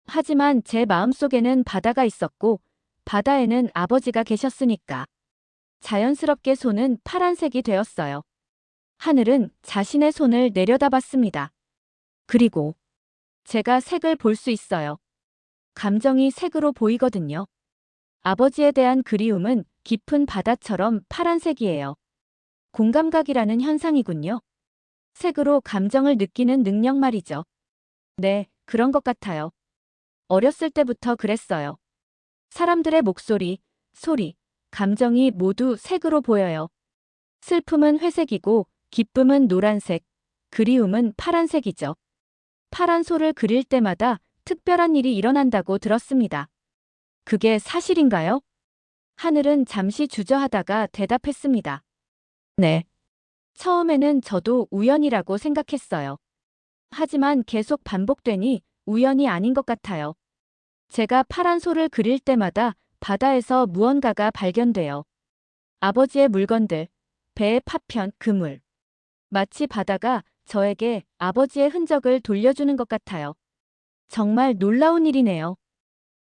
하지만 제 마음속에는 바다가 있었고 바다에는 아버지가 계셨으니까 자연스럽게 소는 파란색이 되었어요. 하늘은 자신의 손을 내려다봤습니다. 그리고 제가 색을 볼 수 있어요. 감정이 색으로 보이거든요. 아버지에 대한 그리움은 깊은 바다처럼 파란색이에요. 공감각이라는 현상이군요. 색으로 감정을 느끼는 능력 말이죠. 네, 그런 것 같아요. 어렸을 때부터 그랬어요. 사람들의 목소리, 소리, 감정이 모두 색으로 보여요. 슬픔은 회색이고 기쁨은 노란색, 그리움은 파란색이죠. 파란 소를 그릴 때마다 특별한 일이 일어난다고 들었습니다. 그게 사실인가요? 하늘은 잠시 주저하다가 대답했습니다. 네. 처음에는 저도 우연이라고 생각했어요. 하지만 계속 반복되니 우연이 아닌 것 같아요. 제가 파란 소를 그릴 때마다 바다에서 무언가가 발견돼요. 아버지의 물건들, 배의 파편, 그물. 마치 바다가 저에게 아버지의 흔적을 돌려주는 것 같아요. 정말 놀라운 일이네요.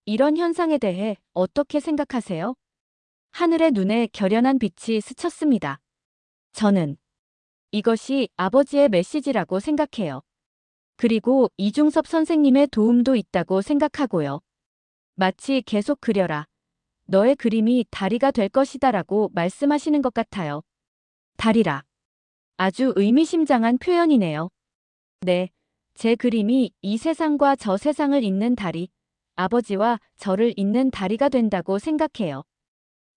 이런 현상에 대해 어떻게 생각하세요? 하늘의 눈에 결연한 빛이 스쳤습니다. 저는 이것이 아버지의 메시지라고 생각해요. 그리고 이중섭 선생님의 도움도 있다고 생각하고요. 마치 계속 그려라. 너의 그림이 다리가 될 것이다라고 말씀하시는 것 같아요. 다리라. 아주 의미심장한 표현이네요. 네, 제 그림이 이 세상과 저 세상을 잇는 다리, 아버지와 저를 잇는 다리가 된다고 생각해요.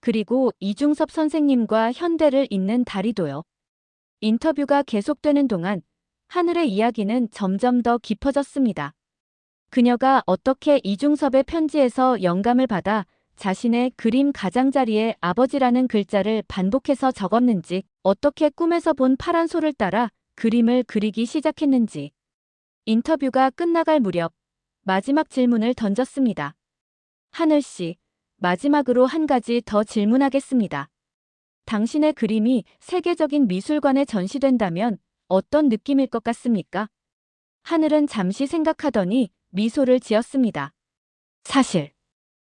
그리고 이중섭 선생님과 현대를 잇는 다리도요. 인터뷰가 계속되는 동안 하늘의 이야기는 점점 더 깊어졌습니다. 그녀가 어떻게 이중섭의 편지에서 영감을 받아 자신의 그림 가장자리에 아버지라는 글자를 반복해서 적었는지, 어떻게 꿈에서 본 파란 소를 따라 그림을 그리기 시작했는지. 인터뷰가 끝나갈 무렵 마지막 질문을 던졌습니다. 하늘 씨, 마지막으로 한 가지 더 질문하겠습니다. 당신의 그림이 세계적인 미술관에 전시된다면 어떤 느낌일 것 같습니까? 하늘은 잠시 생각하더니 미소를 지었습니다. 사실,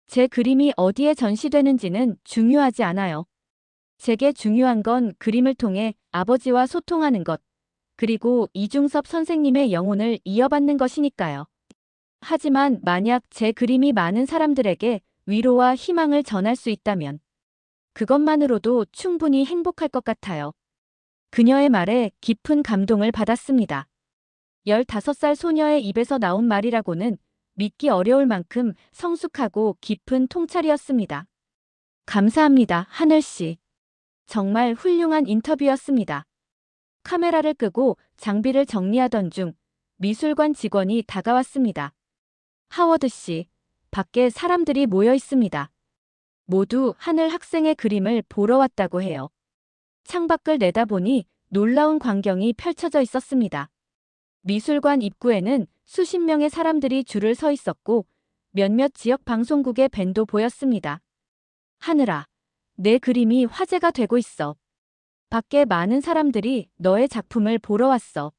제 그림이 어디에 전시되는지는 중요하지 않아요. 제게 중요한 건 그림을 통해 아버지와 소통하는 것, 그리고 이중섭 선생님의 영혼을 이어받는 것이니까요. 하지만 만약 제 그림이 많은 사람들에게 위로와 희망을 전할 수 있다면 그것만으로도 충분히 행복할 것 같아요. 그녀의 말에 깊은 감동을 받았습니다. 15살 소녀의 입에서 나온 말이라고는 믿기 어려울 만큼 성숙하고 깊은 통찰이었습니다. 감사합니다, 하늘씨. 정말 훌륭한 인터뷰였습니다. 카메라를 끄고 장비를 정리하던 중 미술관 직원이 다가왔습니다. 하워드 씨, 밖에 사람들이 모여 있습니다. 모두 하늘 학생의 그림을 보러 왔다고 해요. 창밖을 내다보니 놀라운 광경이 펼쳐져 있었습니다. 미술관 입구에는 수십 명의 사람들이 줄을 서 있었고 몇몇 지역 방송국의 밴도 보였습니다. 하늘아, 내 그림이 화제가 되고 있어. 밖에 많은 사람들이 너의 작품을 보러 왔어.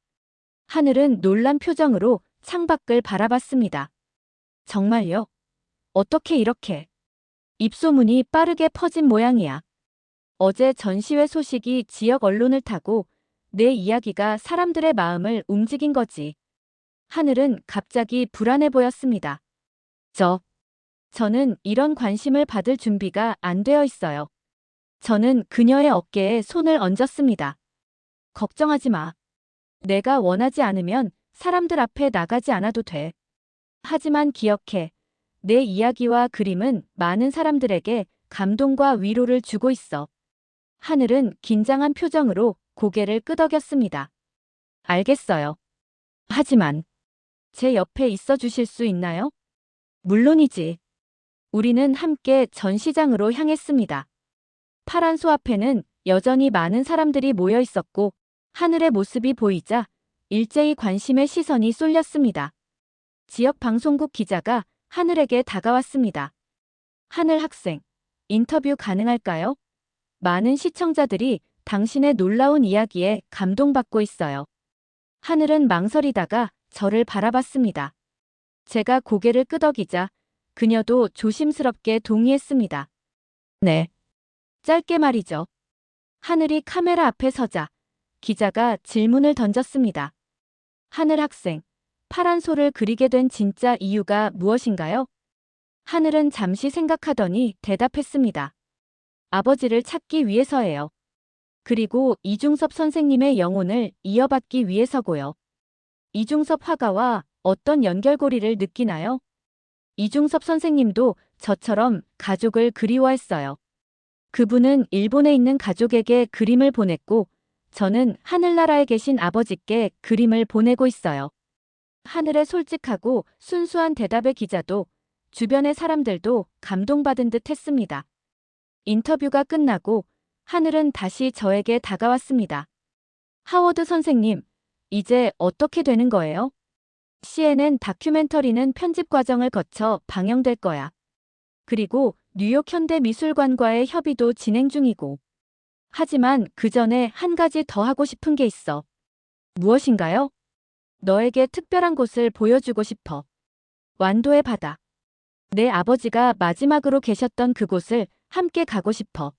하늘은 놀란 표정으로 창밖을 바라봤습니다. 정말요? 어떻게 이렇게? 입소문이 빠르게 퍼진 모양이야. 어제 전시회 소식이 지역 언론을 타고 내 이야기가 사람들의 마음을 움직인 거지. 하늘은 갑자기 불안해 보였습니다. 저는 이런 관심을 받을 준비가 안 되어 있어요. 저는 그녀의 어깨에 손을 얹었습니다. 걱정하지 마. 내가 원하지 않으면 사람들 앞에 나가지 않아도 돼. 하지만 기억해. 내 이야기와 그림은 많은 사람들에게 감동과 위로를 주고 있어. 하늘은 긴장한 표정으로 고개를 끄덕였습니다. 알겠어요. 하지만 제 옆에 있어 주실 수 있나요? 물론이지. 우리는 함께 전시장으로 향했습니다. 파란 소 앞에는 여전히 많은 사람들이 모여 있었고 하늘의 모습이 보이자 일제히 관심의 시선이 쏠렸습니다. 지역 방송국 기자가 하늘에게 다가왔습니다. 하늘 학생, 인터뷰 가능할까요? 많은 시청자들이 당신의 놀라운 이야기에 감동받고 있어요. 하늘은 망설이다가 저를 바라봤습니다. 제가 고개를 끄덕이자 그녀도 조심스럽게 동의했습니다. 네. 짧게 말이죠. 하늘이 카메라 앞에 서자 기자가 질문을 던졌습니다. 하늘 학생, 파란 소를 그리게 된 진짜 이유가 무엇인가요? 하늘은 잠시 생각하더니 대답했습니다. 아버지를 찾기 위해서예요. 그리고 이중섭 선생님의 영혼을 이어받기 위해서고요. 이중섭 화가와 어떤 연결고리를 느끼나요? 이중섭 선생님도 저처럼 가족을 그리워했어요. 그분은 일본에 있는 가족에게 그림을 보냈고, 저는 하늘나라에 계신 아버지께 그림을 보내고 있어요. 하늘의 솔직하고 순수한 대답의 기자도 주변의 사람들도 감동받은 듯 했습니다. 인터뷰가 끝나고 하늘은 다시 저에게 다가왔습니다. 하워드 선생님, 이제 어떻게 되는 거예요? CNN 다큐멘터리는 편집 과정을 거쳐 방영될 거야. 그리고 뉴욕 현대미술관과의 협의도 진행 중이고. 하지만 그 전에 한 가지 더 하고 싶은 게 있어. 무엇인가요? 너에게 특별한 곳을 보여주고 싶어. 완도의 바다. 내 아버지가 마지막으로 계셨던 그곳을 함께 가고 싶어.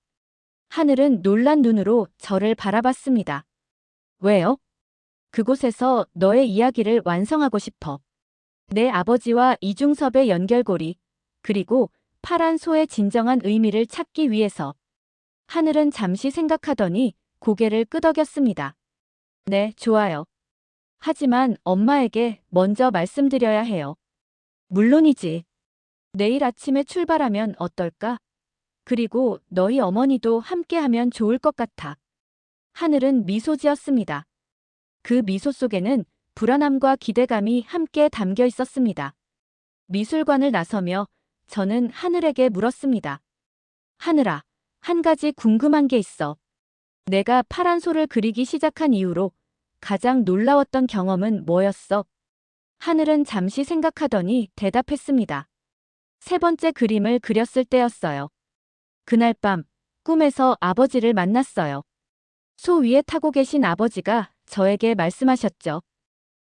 하늘은 놀란 눈으로 저를 바라봤습니다. 왜요? 그곳에서 너의 이야기를 완성하고 싶어. 내 아버지와 이중섭의 연결고리, 그리고 파란 소의 진정한 의미를 찾기 위해서. 하늘은 잠시 생각하더니 고개를 끄덕였습니다. 네, 좋아요. 하지만 엄마에게 먼저 말씀드려야 해요. 물론이지. 내일 아침에 출발하면 어떨까? 그리고 너희 어머니도 함께하면 좋을 것 같아. 하늘은 미소 지었습니다. 그 미소 속에는 불안함과 기대감이 함께 담겨 있었습니다. 미술관을 나서며 저는 하늘에게 물었습니다. 하늘아, 한 가지 궁금한 게 있어. 내가 파란 소를 그리기 시작한 이후로 가장 놀라웠던 경험은 뭐였어? 하늘은 잠시 생각하더니 대답했습니다. 세 번째 그림을 그렸을 때였어요. 그날 밤 꿈에서 아버지를 만났어요. 소 위에 타고 계신 아버지가 저에게 말씀하셨죠.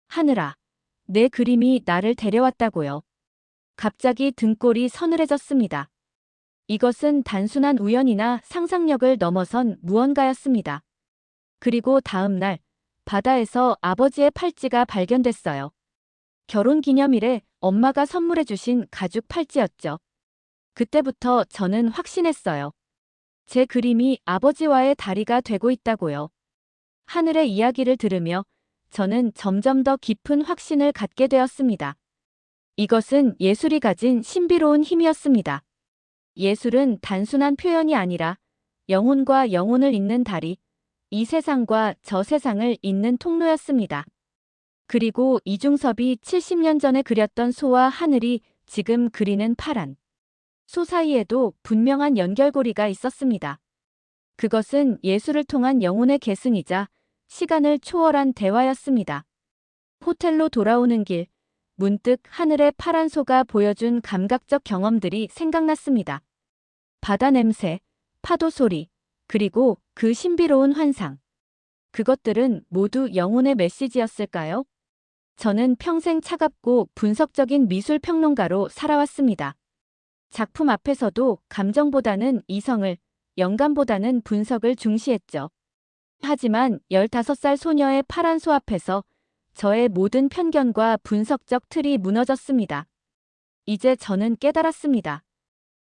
하늘아, 내 그림이 나를 데려왔다고요. 갑자기 등골이 서늘해졌습니다. 이것은 단순한 우연이나 상상력을 넘어선 무언가였습니다. 그리고 다음 날 바다에서 아버지의 팔찌가 발견됐어요. 결혼 기념일에 엄마가 선물해 주신 가죽 팔찌였죠. 그때부터 저는 확신했어요. 제 그림이 아버지와의 다리가 되고 있다고요. 하늘의 이야기를 들으며 저는 점점 더 깊은 확신을 갖게 되었습니다. 이것은 예술이 가진 신비로운 힘이었습니다. 예술은 단순한 표현이 아니라 영혼과 영혼을 잇는 다리, 이 세상과 저 세상을 잇는 통로였습니다. 그리고 이중섭이 70년 전에 그렸던 소와 하늘이 지금 그리는 파란 소 사이에도 분명한 연결고리가 있었습니다. 그것은 예술을 통한 영혼의 계승이자 시간을 초월한 대화였습니다. 호텔로 돌아오는 길, 문득 하늘의 파란 소가 보여준 감각적 경험들이 생각났습니다. 바다 냄새, 파도 소리, 그리고 그 신비로운 환상. 그것들은 모두 영혼의 메시지였을까요? 저는 평생 차갑고 분석적인 미술 평론가로 살아왔습니다. 작품 앞에서도 감정보다는 이성을, 영감보다는 분석을 중시했죠. 하지만 15살 소녀의 파란 소 앞에서 저의 모든 편견과 분석적 틀이 무너졌습니다. 이제 저는 깨달았습니다.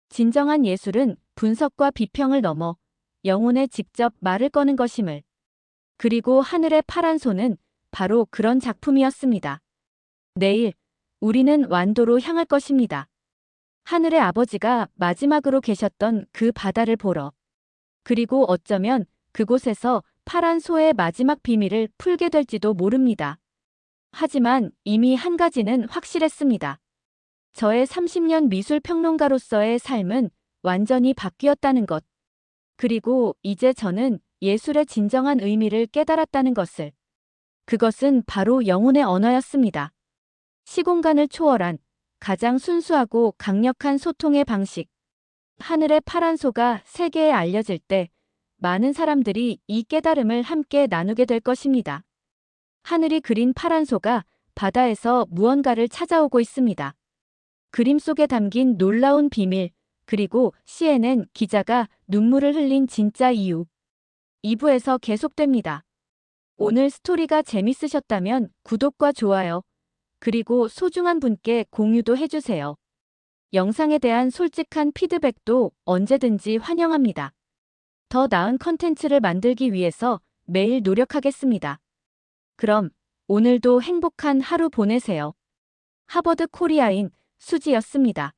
진정한 예술은 분석과 비평을 넘어 영혼에 직접 말을 거는 것임을. 그리고 하늘의 파란 소는 바로 그런 작품이었습니다. 내일 우리는 완도로 향할 것입니다. 하늘의 아버지가 마지막으로 계셨던 그 바다를 보러. 그리고 어쩌면 그곳에서 파란 소의 마지막 비밀을 풀게 될지도 모릅니다. 하지만 이미 한 가지는 확실했습니다. 저의 30년 미술 평론가로서의 삶은 완전히 바뀌었다는 것. 그리고 이제 저는 예술의 진정한 의미를 깨달았다는 것을. 그것은 바로 영혼의 언어였습니다. 시공간을 초월한 가장 순수하고 강력한 소통의 방식. 하늘의 파란 소가 세계에 알려질 때 많은 사람들이 이 깨달음을 함께 나누게 될 것입니다. 하늘이 그린 파란 소가 바다에서 무언가를 찾아오고 있습니다. 그림 속에 담긴 놀라운 비밀, 그리고 CNN 기자가 눈물을 흘린 진짜 이유. 2부에서 계속됩니다. 오늘 스토리가 재밌으셨다면 구독과 좋아요, 그리고 소중한 분께 공유도 해주세요. 영상에 대한 솔직한 피드백도 언제든지 환영합니다. 더 나은 컨텐츠를 만들기 위해서 매일 노력하겠습니다. 그럼 오늘도 행복한 하루 보내세요. 하버드 코리아인 수지였습니다.